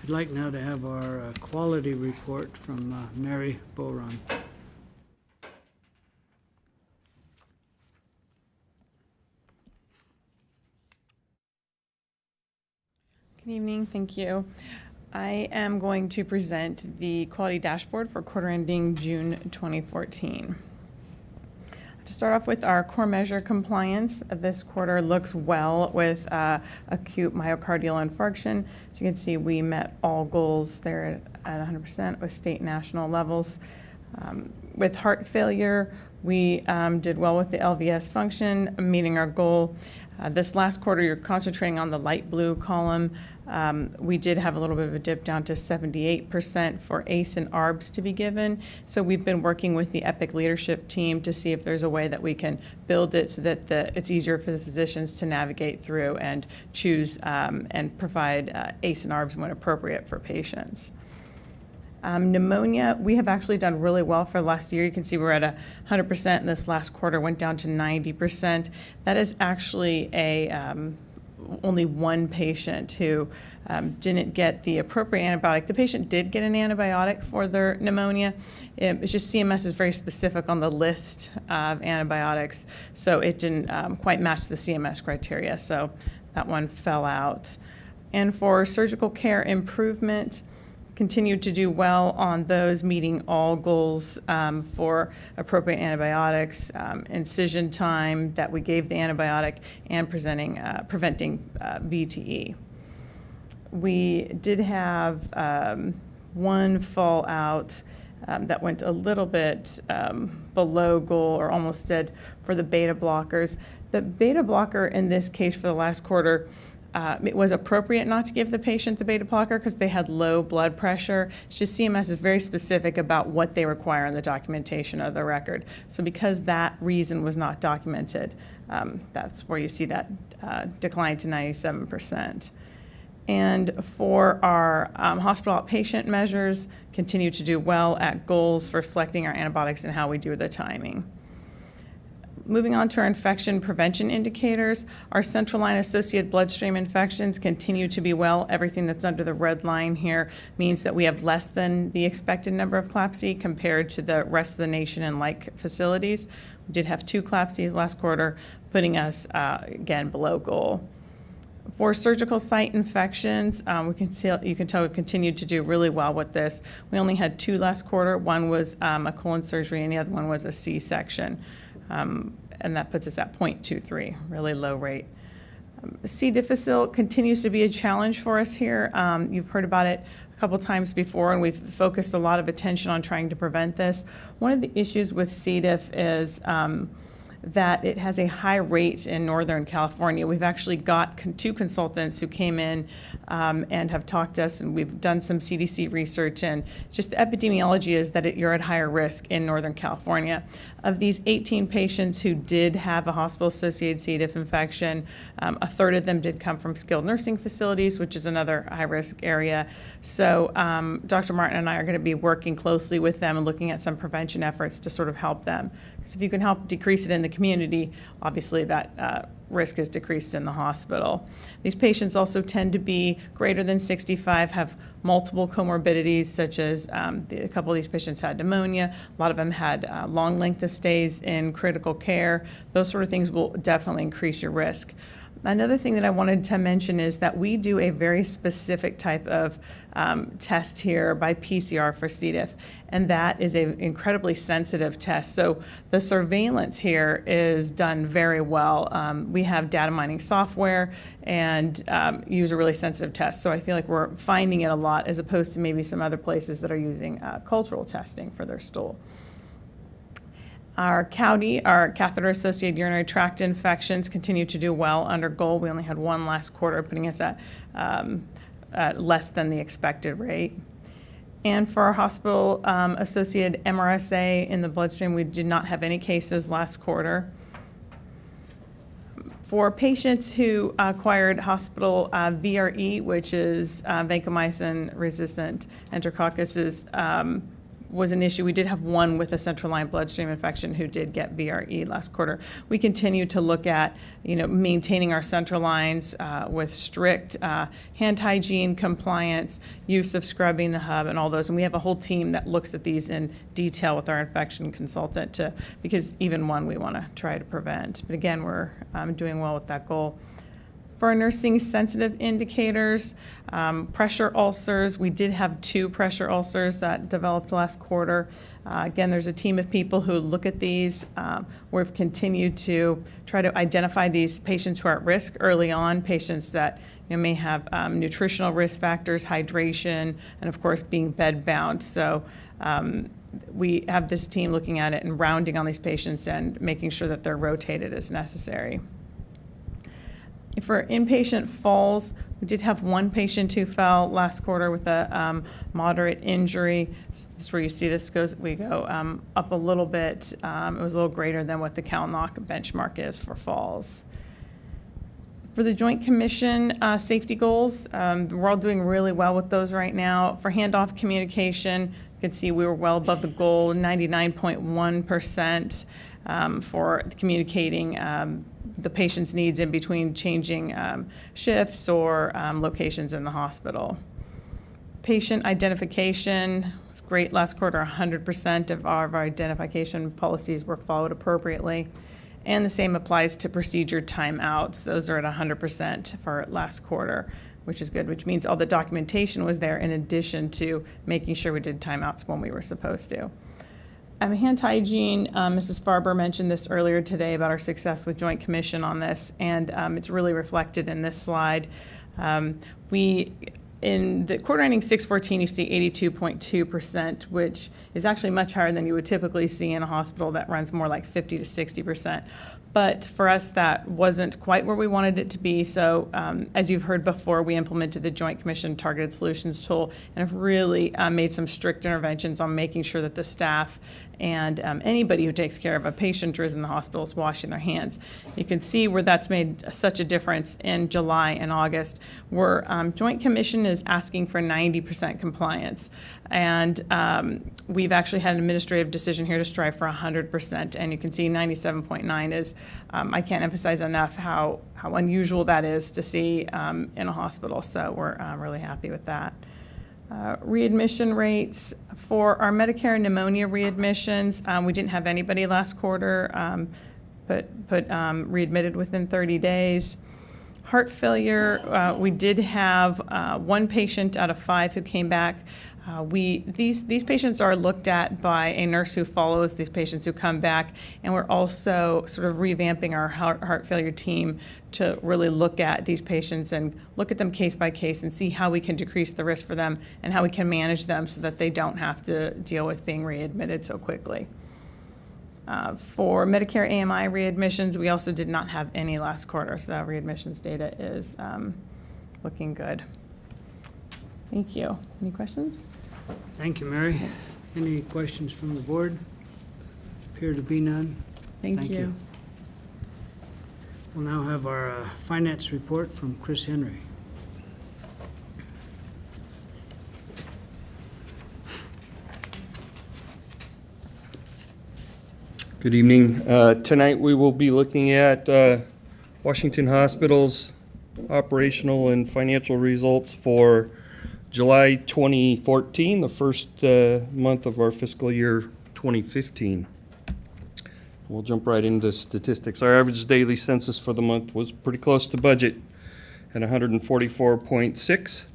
I'd like now to have our quality report from Mary Boron. Good evening, thank you. I am going to present the quality dashboard for quarter ending June 2014. To start off with our core measure compliance, this quarter looks well with acute myocardial infarction. So you can see we met all goals there at 100% with state and national levels. With heart failure, we did well with the LVS function, meeting our goal. This last quarter, you're concentrating on the light blue column. We did have a little bit of a dip down to 78% for ACE and ARBs to be given. So we've been working with the EPIC leadership team to see if there's a way that we can build it so that it's easier for the physicians to navigate through and choose and provide ACE and ARBs when appropriate for patients. Pneumonia, we have actually done really well for the last year. You can see we're at 100%, and this last quarter went down to 90%. That is actually only one patient who didn't get the appropriate antibiotic. The patient did get an antibiotic for their pneumonia. It's just CMS is very specific on the list of antibiotics, so it didn't quite match the CMS criteria, so that one fell out. And for surgical care improvement, continued to do well on those, meeting all goals for appropriate antibiotics, incision time that we gave the antibiotic, and preventing VTE. We did have one fallout that went a little bit below goal or almost dead for the beta blockers. The beta blocker in this case for the last quarter, it was appropriate not to give the patient the beta blocker because they had low blood pressure. It's just CMS is very specific about what they require in the documentation of the record. So because that reason was not documented, that's where you see that decline to 97%. And for our hospital outpatient measures, continue to do well at goals for selecting our antibiotics and how we do the timing. Moving on to our infection prevention indicators, our central line associated bloodstream infections continue to be well. Everything that's under the red line here means that we have less than the expected number of CLABSI compared to the rest of the nation and like facilities. We did have 2 CLABSIs last quarter, putting us again below goal. For surgical site infections, you can tell we've continued to do really well with this. We only had 2 last quarter. One was a colon surgery and the other one was a C-section. And that puts us at 0.23, really low rate. C. difficile continues to be a challenge for us here. You've heard about it a couple times before, and we've focused a lot of attention on trying to prevent this. One of the issues with C. diff is that it has a high rate in Northern California. We've actually got 2 consultants who came in and have talked to us, and we've done some CDC research, and just the epidemiology is that you're at higher risk in Northern California. Of these 18 patients who did have a hospital-associated C. diff infection, a third of them did come from skilled nursing facilities, which is another high-risk area. So Dr. Martin and I are going to be working closely with them and looking at some prevention efforts to sort of help them. Because if you can help decrease it in the community, obviously that risk is decreased in the hospital. These patients also tend to be greater than 65, have multiple comorbidities, such as a couple of these patients had pneumonia. A lot of them had long length of stays in critical care. Those sort of things will definitely increase your risk. Another thing that I wanted to mention is that we do a very specific type of test here by PCR for C. diff, and that is an incredibly sensitive test. So the surveillance here is done very well. We have data mining software and use a really sensitive test. So I feel like we're finding it a lot as opposed to maybe some other places that are using cultural testing for their stool. Our CAUTI, our catheter-associated urinary tract infections, continue to do well under goal. We only had 1 last quarter, putting us at less than the expected rate. And for our hospital-associated MRSA in the bloodstream, we did not have any cases last quarter. For patients who acquired hospital VRE, which is vancomycin-resistant enterococcuses, was an issue. We did have 1 with a central line bloodstream infection who did get VRE last quarter. We continue to look at, maintaining our central lines with strict hand hygiene compliance, use of scrubbing the hub, and all those. And we have a whole team that looks at these in detail with our infection consultant, because even 1 we want to try to prevent. But again, we're doing well with that goal. For our nursing sensitive indicators, pressure ulcers, we did have 2 pressure ulcers that developed last quarter. Again, there's a team of people who look at these. We've continued to try to identify these patients who are at risk early on, patients that may have nutritional risk factors, hydration, and of course being bed bound. So we have this team looking at it and rounding on these patients and making sure that they're rotated as necessary. For inpatient falls, we did have 1 patient who fell last quarter with a moderate injury. This is where you see we go up a little bit. It was a little greater than what the CalNOC benchmark is for falls. For the Joint Commission safety goals, we're all doing really well with those right now. For handoff communication, you can see we were well above the goal, 99.1% for communicating the patient's needs in between changing shifts or locations in the hospital. Patient identification was great last quarter. 100% of our identification policies were followed appropriately. And the same applies to procedure timeouts. Those are at 100% for last quarter. which is good, which means all the documentation was there in addition to making sure we did timeouts when we were supposed to. Hand hygiene, Mrs. Farber mentioned this earlier today about our success with Joint Commission on this, and it's really reflected in this slide. In the quarter ending 6/14, you see 82.2%, which is actually much higher than you would typically see in a hospital that runs more like 50 to 60%. But for us, that wasn't quite where we wanted it to be. So as you've heard before, we implemented the Joint Commission Targeted Solutions tool and have really made some strict interventions on making sure that the staff and anybody who takes care of a patient or is in the hospital is washing their hands. You can see where that's made such a difference in July and August, where Joint Commission is asking for 90% compliance. And we've actually had an administrative decision here to strive for 100%. And you can see 97.9 is, I can't emphasize enough how unusual that is to see in a hospital. So we're really happy with that. Readmission rates for our Medicare pneumonia readmissions, we didn't have anybody last quarter, but readmitted within 30 days. Heart failure, we did have 1 patient out of 5 who came back. These patients are looked at by a nurse who follows these patients who come back, and we're also sort of revamping our heart failure team to really look at these patients and look at them case by case and see how we can decrease the risk for them and how we can manage them so that they don't have to deal with being readmitted so quickly. For Medicare AMI readmissions, we also did not have any last quarter, so readmissions data is looking good. Thank you. Any questions? Thank you, Mary. Thanks. Any questions from the board? Appear to be none. Thank you. We'll now have our finance report from Chris Henry. Good evening. Tonight we will be looking at Washington Hospital's operational and financial results for July 2014, the first month of our fiscal year 2015. We'll jump right into statistics. Our average daily census for the month was pretty close to budget at 144.6.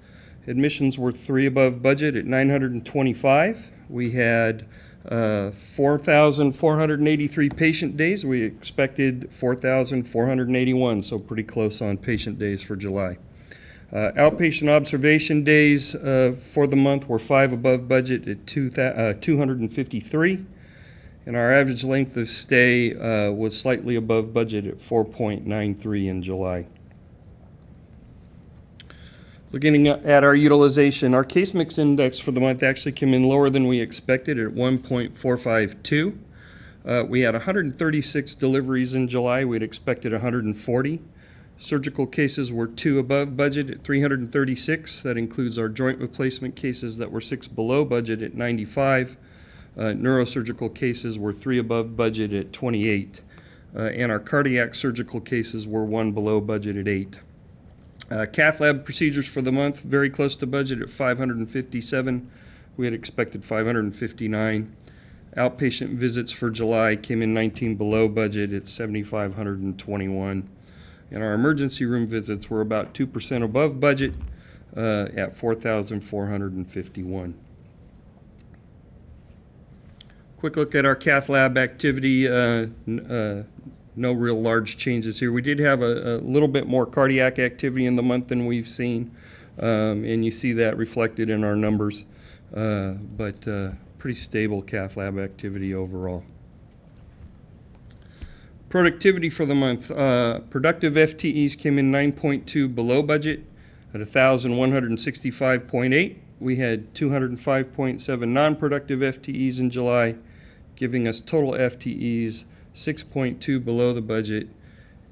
Admissions were 3 above budget at 925. We had 4,483 patient days. We expected 4,481, so pretty close on patient days for July. Outpatient observation days for the month were 5 above budget at 253, and our average length of stay was slightly above budget at 4.93 in July. Looking at our utilization, our case mix index for the month actually came in lower than we expected at 1.452. We had 136 deliveries in July. We'd expected 140. Surgical cases were 2 above budget at 336. That includes our joint replacement cases that were 6 below budget at 95. Neurosurgical cases were 3 above budget at 28. And our cardiac surgical cases were 1 below budget at 8. Cath lab procedures for the month, very close to budget at 557. We had expected 559. Outpatient visits for July came in 19 below budget at 7,521. And our emergency room visits were about 2% above budget at 4,451. Quick look at our cath lab activity. No real large changes here. We did have a little bit more cardiac activity in the month than we've seen, and you see that reflected in our numbers, but pretty stable cath lab activity overall. Productivity for the month. Productive FTEs came in 9.2 below budget at 1,165.8. We had 205.7 non-productive FTEs in July, giving us total FTEs 6.2 below the budget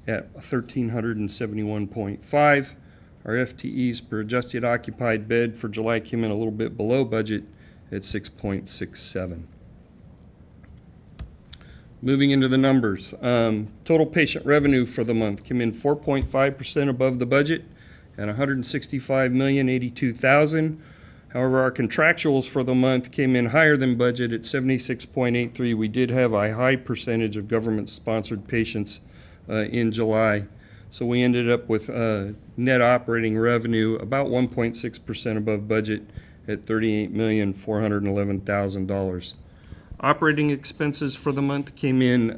at 1,371.5. Our FTEs per adjusted occupied bed for July came in a little bit below budget at 6.67. Moving into the numbers, total patient revenue for the month came in 4.5% above the budget at $165,082,000. However, our contractuals for the month came in higher than budget at 76.83. We did have a high percentage of government-sponsored patients in July, So we ended up with net operating revenue about 1.6% above budget at $38,411,000. Operating expenses for the month came in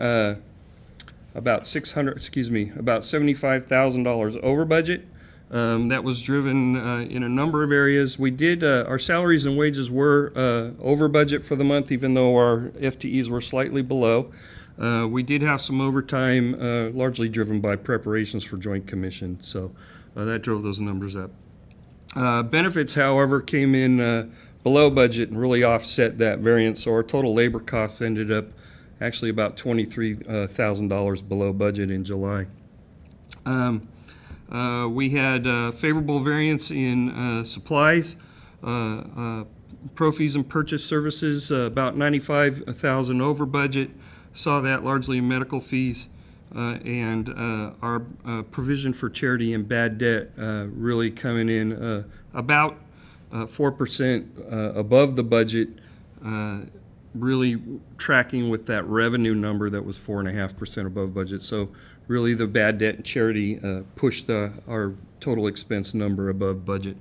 about $75,000 over budget. That was driven in a number of areas. We did, our salaries and wages were over budget for the month, even though our FTEs were slightly below. We did have some overtime, largely driven by preparations for Joint Commission, so that drove those numbers up. Benefits, however, came in below budget and really offset that variance, so our total labor costs ended up actually about $23,000 below budget in July. We had favorable variance in supplies, pro fees and purchase services, about $95,000 over budget. Saw that largely in medical fees, and our provision for charity and bad debt really coming in about 4% above the budget, really tracking with that revenue number that was 4.5% above budget. So really the bad debt and charity pushed our total expense number above budget.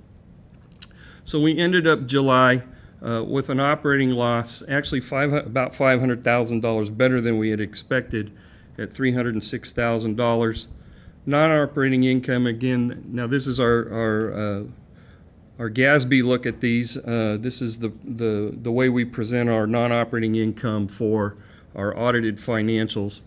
So we ended up July with an operating loss, actually about $500,000 better than we had expected at $306,000. Non-operating income, again, now this is our GASB look at these. This is the way we present our non-operating income for our audited financials.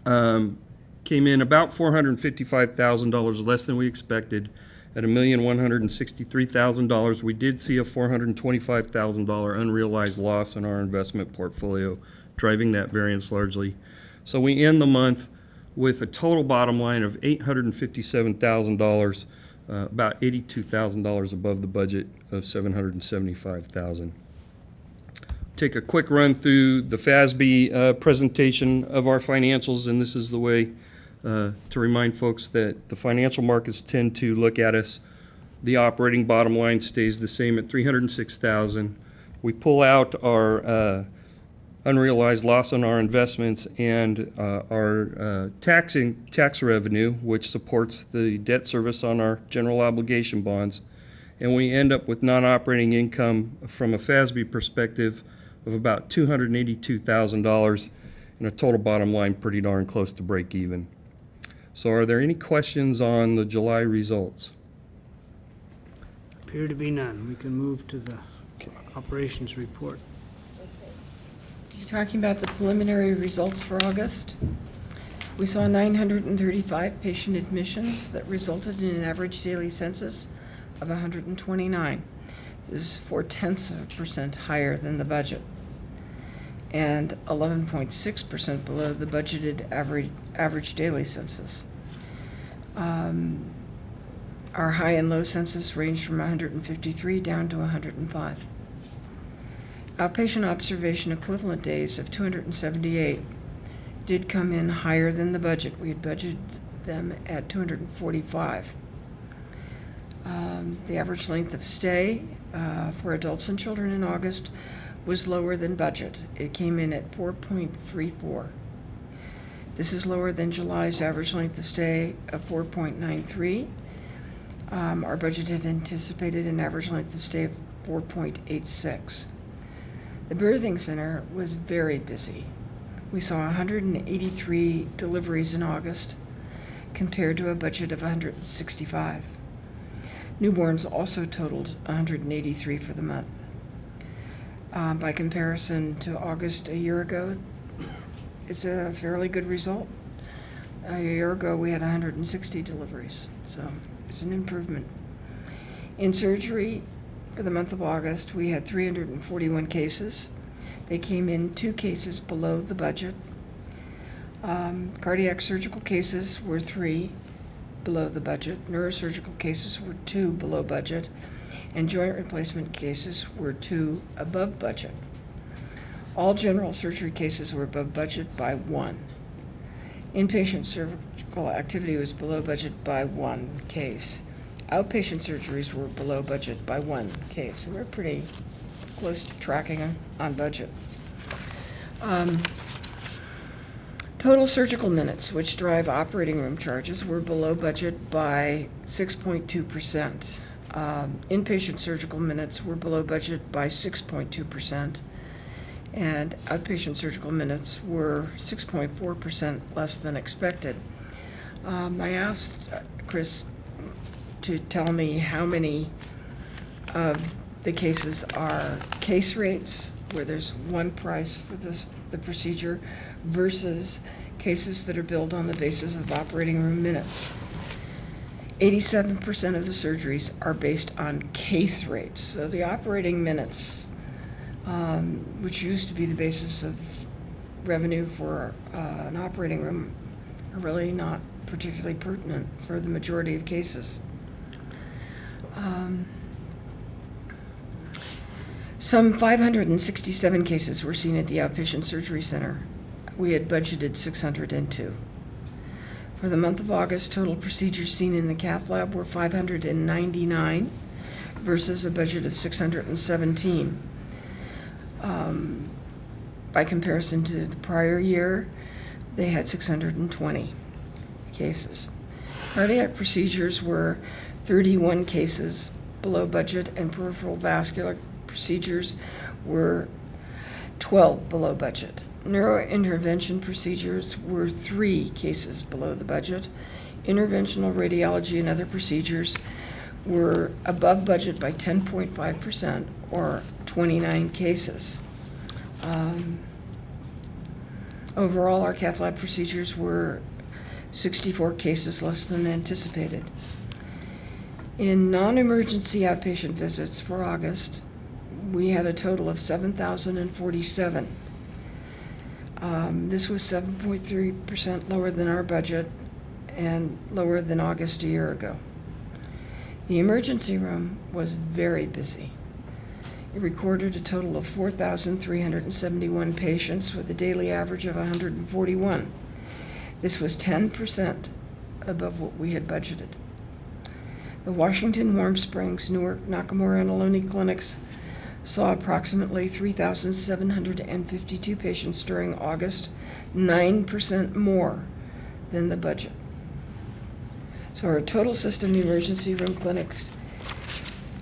Came in about $455,000 less than we expected at $1,163,000. We did see a $425,000 unrealized loss in our investment portfolio, driving that variance largely. So we end the month with a total bottom line of $857,000, about $82,000 above the budget of $775,000. Take a quick run through the FASB presentation of our financials, and this is the way to remind folks that the financial markets tend to look at us. The operating bottom line stays the same at $306,000. We pull out our unrealized loss on our investments and our tax revenue, which supports the debt service on our general obligation bonds, and we end up with non-operating income from a FASB perspective of about $282,000 and a total bottom line pretty darn close to break even. So are there any questions on the July results? Appear to be none. We can move to the operations report. You're talking about the preliminary results for August. We saw 935 patient admissions that resulted in an average daily census of 129. This is 0.4% higher than the budget and 11.6% below the budgeted average daily census. Our high and low census ranged from 153 down to 105. Outpatient observation equivalent days of 278 did come in higher than the budget. We had budgeted them at 245. The average length of stay for adults and children in August was lower than budget. It came in at 4.34. This is lower than July's average length of stay of 4.93. Our budget had anticipated an average length of stay of 4.86. The birthing center was very busy. We saw 183 deliveries in August compared to a budget of 165. Newborns also totaled 183 for the month. By comparison to August a year ago, it's a fairly good result. A year ago, we had 160 deliveries, so it's an improvement. In surgery, for the month of August, we had 341 cases. They came in 2 cases below the budget. Cardiac surgical cases were 3 below the budget. Neurosurgical cases were 2 below budget. And joint replacement cases were 2 above budget. All general surgery cases were above budget by 1. Inpatient surgical activity was below budget by 1 case. Outpatient surgeries were below budget by 1 case, and we're pretty close to tracking on budget. Total surgical minutes, which drive operating room charges, were below budget by 6.2%. Inpatient surgical minutes were below budget by 6.2%, and outpatient surgical minutes were 6.4% less than expected. I asked Chris to tell me how many of the cases are case rates, where there's one price for the procedure, versus cases that are billed on the basis of operating room minutes. 87% of the surgeries are based on case rates. So the operating minutes, which used to be the basis of revenue for an operating room, are really not particularly pertinent for the majority of cases. Some 567 cases were seen at the outpatient surgery center. We had budgeted 602. For the month of August, total procedures seen in the cath lab were 599 versus a budget of 617. By comparison to the prior year, they had 620 cases. Cardiac procedures were 31 cases below budget, and peripheral vascular procedures were 12 below budget. Neurointervention procedures were 3 cases below the budget. Interventional radiology and other procedures were above budget by 10.5%, or 29 cases. Overall, our cath lab procedures were 64 cases less than anticipated. In non-emergency outpatient visits for August, we had a total of 7,047. This was 7.3% lower than our budget and lower than August a year ago. The emergency room was very busy. It recorded a total of 4,371 patients with a daily average of 141. This was 10% above what we had budgeted. The Washington, Warm Springs, Newark, Nakamura, and Ohlone clinics saw approximately 3,752 patients during August, 9% more than the budget. So our total system emergency room clinics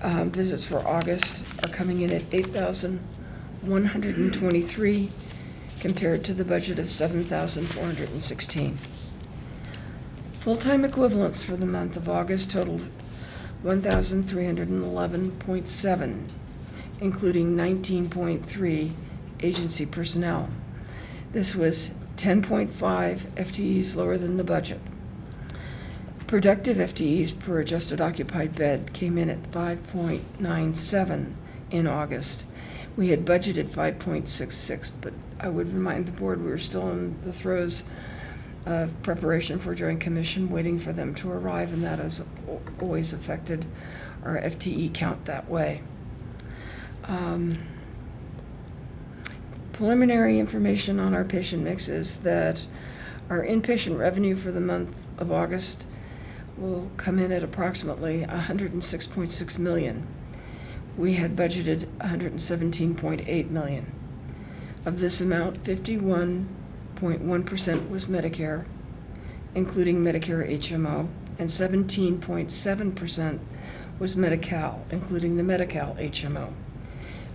visits for August are coming in at 8,123 compared to the budget of 7,416. Full-time equivalents for the month of August totaled 1,311.7, including 19.3 agency personnel. This was 10.5 FTEs lower than the budget. Productive FTEs per adjusted occupied bed came in at 5.97 in August. We had budgeted 5.66, but I would remind the board we were still in the throes of preparation for Joint Commission, waiting for them to arrive, and that has always affected our FTE count that way. Preliminary information on our patient mix is that our inpatient revenue for the month of August will come in at approximately $106.6 million. We had budgeted $117.8 million. Of this amount, 51.1% was Medicare, including Medicare HMO, and 17.7% was Medi-Cal, including the Medi-Cal HMO.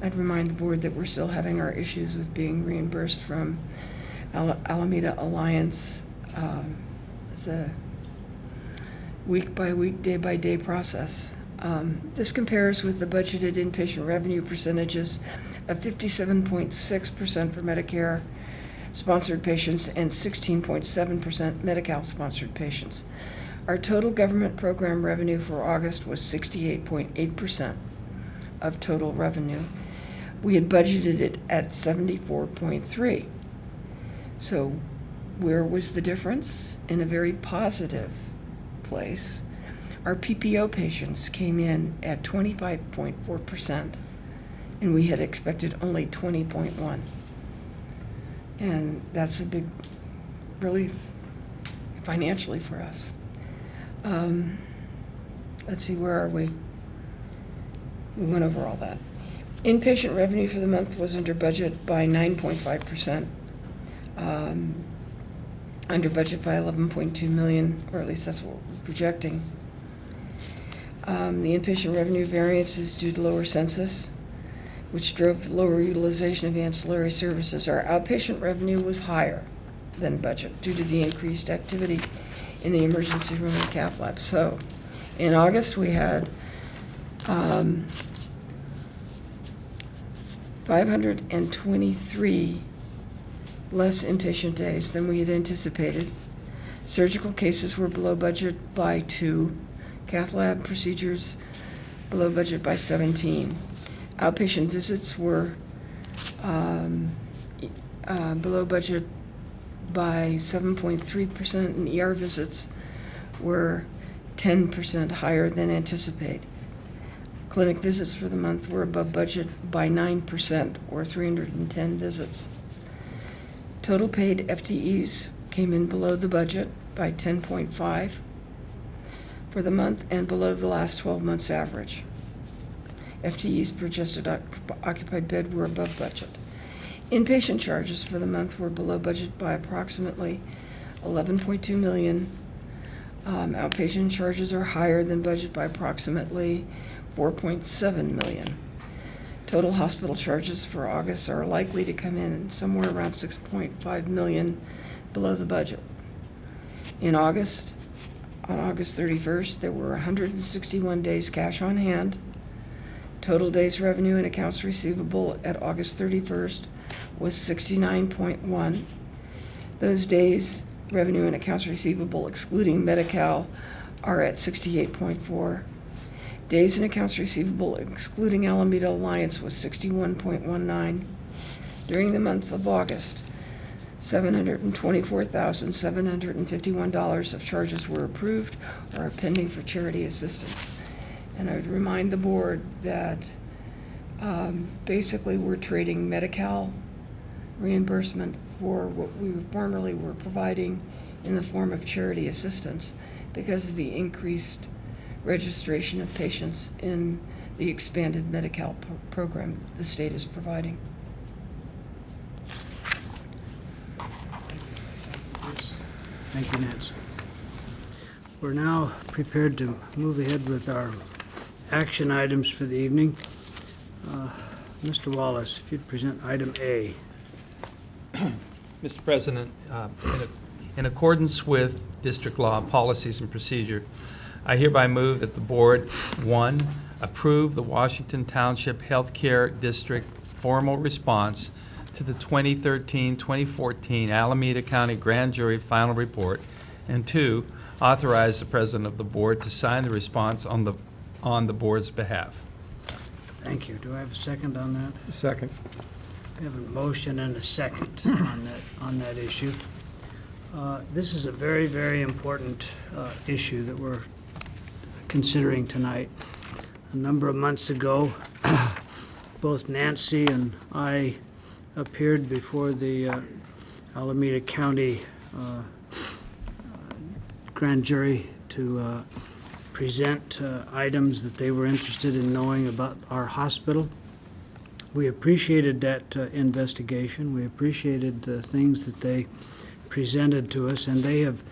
I'd remind the board that we're still having our issues with being reimbursed from Alameda Alliance. It's a week-by-week, day-by-day process. This compares with the budgeted inpatient revenue percentages of 57.6% for Medicare sponsored patients and 16.7% Medi-Cal sponsored patients. Our total government program revenue for August was 68.8% of total revenue. We had budgeted it at 74.3%. So where was the difference? In a very positive place. Our PPO patients came in at 25.4%, and we had expected only 20.1%. And that's a big relief financially for us. Let's see, where are we? We went over all that. Inpatient revenue for the month was under budget by 9.5%. under budget by 11.2 million, or at least that's what we're projecting. The inpatient revenue variance is due to lower census, which drove lower utilization of ancillary services. Our outpatient revenue was higher than budget due to the increased activity in the emergency room and cath lab. So in August, we had 523 less inpatient days than we had anticipated. Surgical cases were below budget by 2. Cath lab procedures below budget by 17. Outpatient visits were below budget by 7.3%, and ER visits were 10% higher than anticipated. Clinic visits for the month were above budget by 9%, or 310 visits. Total paid FTEs came in below the budget by 10.5 for the month and below the last 12 months average. FTEs per adjusted occupied bed were above budget. Inpatient charges for the month were below budget by approximately 11.2 million. Outpatient charges are higher than budget by approximately 4.7 million. Total hospital charges for August are likely to come in somewhere around 6.5 million below the budget. On August 31st, there were 161 days cash on hand. Total days revenue and accounts receivable at August 31st was 69.1. Those days revenue and accounts receivable excluding Medi-Cal are at 68.4. Days in accounts receivable excluding Alameda Alliance was 61.19. During the month of August, $724,751 of charges were approved or are pending for charity assistance. And I would remind the board that basically we're trading Medi-Cal reimbursement for what we formerly were providing in the form of charity assistance because of the increased registration of patients in the expanded Medi-Cal program the state is providing. Thank you, Nancy. We're now prepared to move ahead with our action items for the evening. Mr. Wallace, if you'd present item A. Mr. President, in accordance with district law, policies, and procedure, I hereby move that the board, 1, approve the Washington Township Healthcare District formal response to the 2013-2014 Alameda County Grand Jury final report, and 2, authorize the president of the board to sign the response on the board's behalf. Thank you. Do I have a second on that? Second. I have a motion and a second on that issue. This is a very, very important issue that we're considering tonight. A number of months ago, both Nancy and I appeared before the Alameda County Grand Jury to present items that they were interested in knowing about our hospital. We appreciated that investigation. We appreciated the things that they presented to us, and they have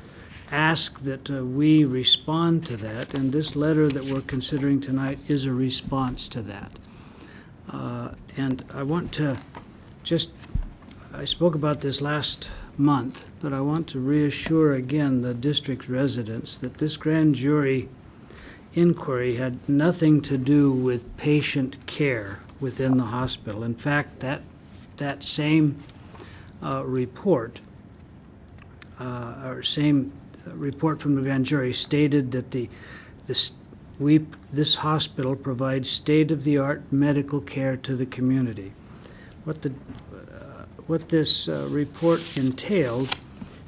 asked that we respond to that, and this letter that we're considering tonight is a response to that. And I want to I spoke about this last month, but I want to reassure again the district residents that this grand jury inquiry had nothing to do with patient care within the hospital. In fact, that same report, or same report from the grand jury stated that this hospital provides state-of-the-art medical care to the community. What this report entailed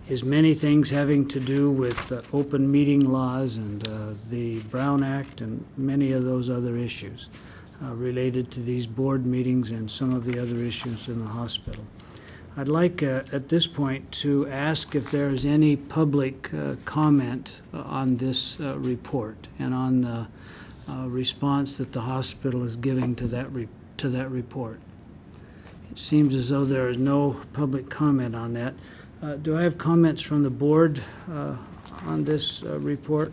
is many things having to do with open meeting laws and the Brown Act and many of those other issues related to these board meetings and some of the other issues in the hospital. I'd like at this point to ask if there is any public comment on this report and on the response that the hospital is giving to that report. It seems as though there is no public comment on that. Do I have comments from the board on this report?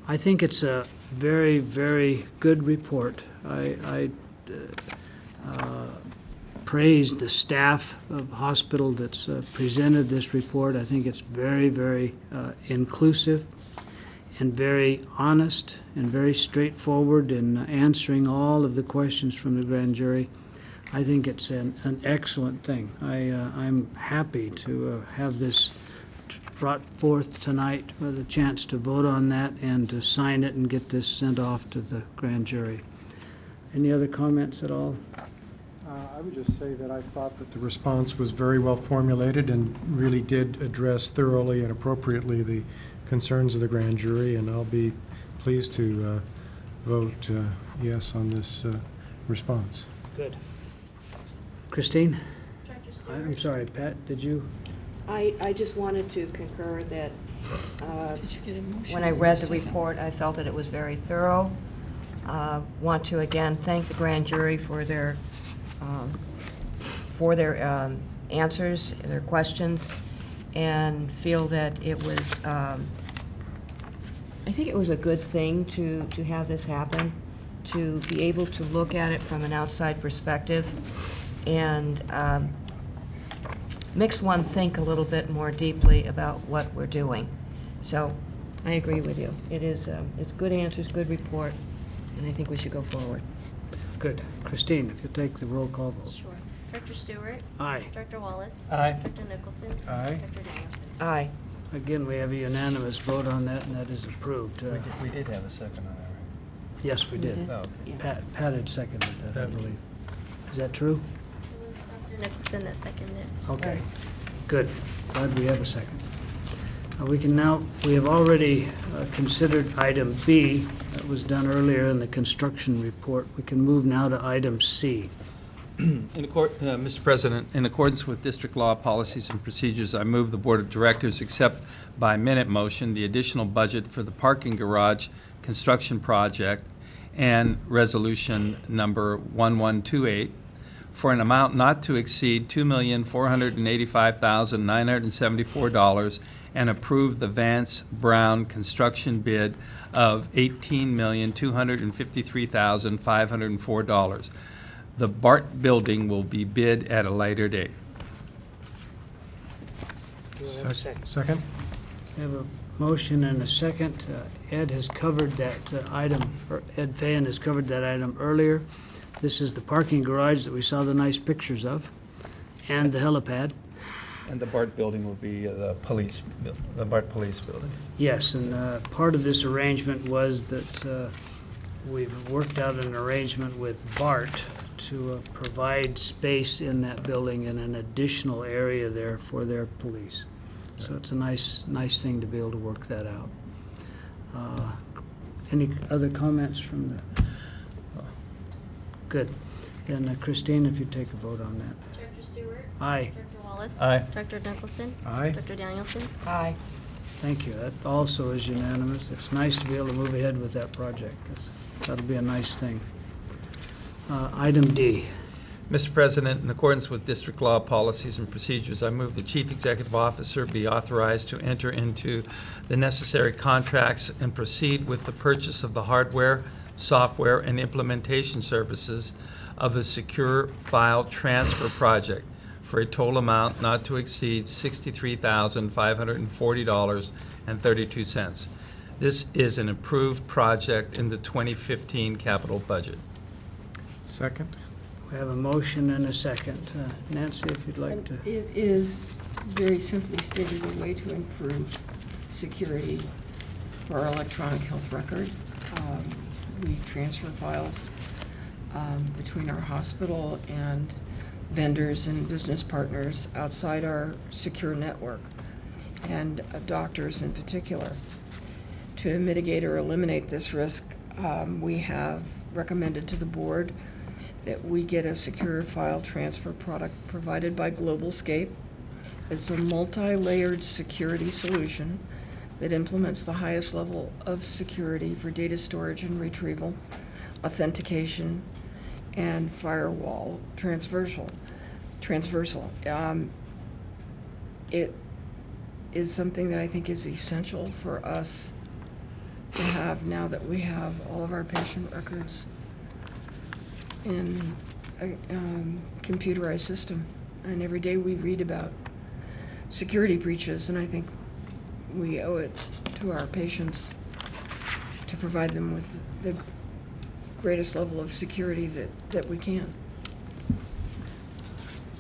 I think it's a very, very good report. I praise the staff of the hospital that's presented this report. I think it's very, very inclusive and very honest and very straightforward in answering all of the questions from the grand jury. I think it's an excellent thing. I'm happy to have this brought forth tonight with a chance to vote on that and to sign it and get this sent off to the grand jury. Any other comments at all? I would just say that I thought that the response was very well formulated and really did address thoroughly and appropriately the concerns of the grand jury, and I'll be pleased to vote yes on this response. Good. Christine? I'm sorry, Pat, did you? I just wanted to concur that when I read the report, I felt that it was very thorough. Want to again thank the grand jury for their answers, their questions, and feel that it was, I think it was a good thing to have this happen, to be able to look at it from an outside perspective and makes one think a little bit more deeply about what we're doing. So I agree with you. It's good answers, good report, and I think we should go forward. Good. Christine, if you'll take the roll call vote. Sure. Director Stewart. Aye. Director Wallace. Aye. Director Nicholson. Aye. Director Danielson. Aye. Again, we have a unanimous vote on that, and that is approved. We did have a second on that, right? Yes, we did. Oh, okay. Pat had seconded that, I believe. Is that true? It was Dr. Nicholson that seconded it. Okay, good. Glad we have a second. We have already considered item B. That was done earlier in the construction report. We can move now to item C. Mr. President, in accordance with district law, policies, and procedures, I move the Board of Directors accept by minute motion the additional budget for the parking garage construction project and resolution number 1128 for an amount not to exceed $2,485,974 and approve the Vance Brown construction bid of $18,253,504. The BART building will be bid at a later date. Do I have a second? Second? We have a motion and a second. Ed has covered that item, or Ed Fan has covered that item earlier. This is the parking garage that we saw the nice pictures of, and the helipad. And the BART building will be the BART Police Building. Yes, and part of this arrangement was that we've worked out an arrangement with BART to provide space in that building and an additional area there for their police. So it's a nice thing to be able to work that out. Any other comments from the? Good. Then Christine, if you take a vote on that. Director Stewart. Aye. Director Wallace. Aye. Director Nicholson. Aye. Director Danielson. Aye. Thank you. That also is unanimous. It's nice to be able to move ahead with that project. That'll be a nice thing. Item D. Mr. President, in accordance with district law, policies, and procedures, I move the Chief Executive Officer be authorized to enter into the necessary contracts and proceed with the purchase of the hardware, software, and implementation services of the Secure File Transfer Project for a total amount not to exceed $63,540.32. This is an approved project in the 2015 capital budget. Second? We have a motion and a second. Nancy, if you'd like to. It is very simply stated a way to improve security for our electronic health record. We transfer files between our hospital and vendors and business partners outside our secure network, and doctors in particular. To mitigate or eliminate this risk, we have recommended to the board that we get a secure file transfer product provided by GlobalScape. It's a multi-layered security solution that implements the highest level of security for data storage and retrieval, authentication, and firewall transversal. transversal. It is something that I think is essential for us to have now that we have all of our patient records in a computerized system. And every day we read about security breaches, and I think we owe it to our patients to provide them with the greatest level of security that we can.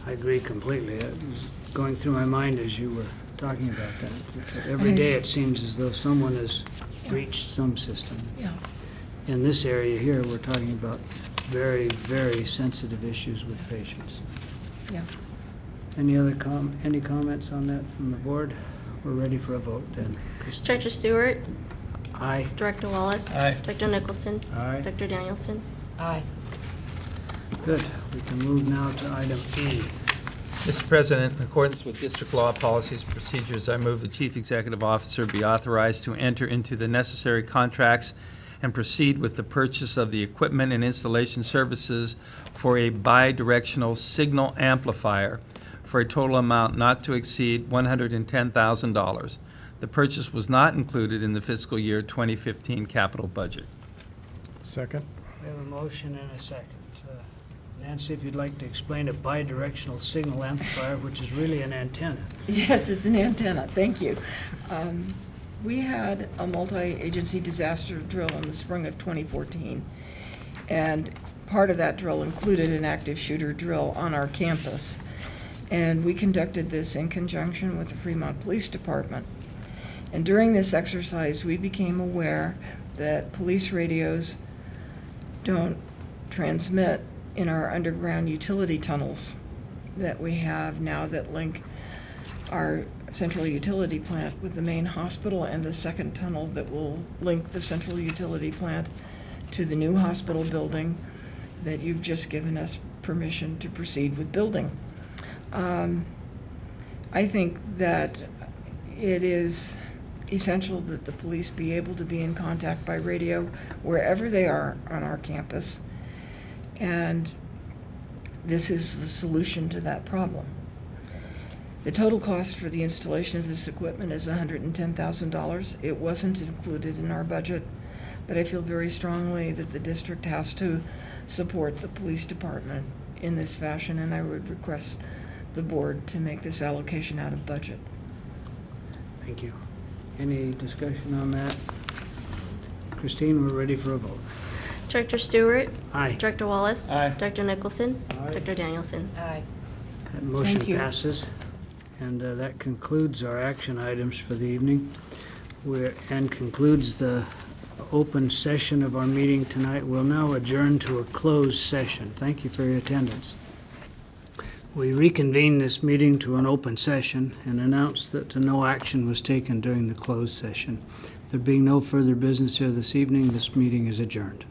I agree completely. It was going through my mind as you were talking about that. Every day it seems as though someone has breached some system. Yeah. In this area here, we're talking about very, very sensitive issues with patients. Yeah. Any other any comments on that from the board? We're ready for a vote then. Christine? Director Stewart, Aye. Director Wallace. Aye. Director Nicholson. Aye. Dr. Danielson. Aye. Good. We can move now to item E. Mr. President, in accordance with district law, policies, and procedures, I move the Chief Executive Officer be authorized to enter into the necessary contracts and proceed with the purchase of the equipment and installation services for a bi-directional signal amplifier for a total amount not to exceed $110,000. The purchase was not included in the fiscal year 2015 capital budget. Second? We have a motion and a second. Nancy, if you'd like to explain a bi-directional signal amplifier, which is really an antenna. Yes, it's an antenna. Thank you. We had a multi-agency disaster drill in the spring of 2014, and part of that drill included an active shooter drill on our campus. And we conducted this in conjunction with the Fremont Police Department. And during this exercise, we became aware that police radios don't transmit in our underground utility tunnels that we have now that link our central utility plant with the main hospital, and the second tunnel that will link the central utility plant to the new hospital building that you've just given us permission to proceed with building. I think that it is essential that the police be able to be in contact by radio wherever they are on our campus, and this is the solution to that problem. The total cost for the installation of this equipment is $110,000. It wasn't included in our budget, but I feel very strongly that the district has to support the police department in this fashion, and I would request the board to make this allocation out of budget. Thank you. Any discussion on that? Christine, we're ready for a vote. Director Stewart. Aye. Director Wallace. Aye. Director Nicholson. Aye. Dr. Danielson. Aye. That motion Thank you. passes. And that concludes our action items for the evening. And concludes the open session of our meeting tonight. We'll now adjourn to a closed session. Thank you for your attendance. We reconvene this meeting to an open session and announce that no action was taken during the closed session. There being no further business here this evening, this meeting is adjourned.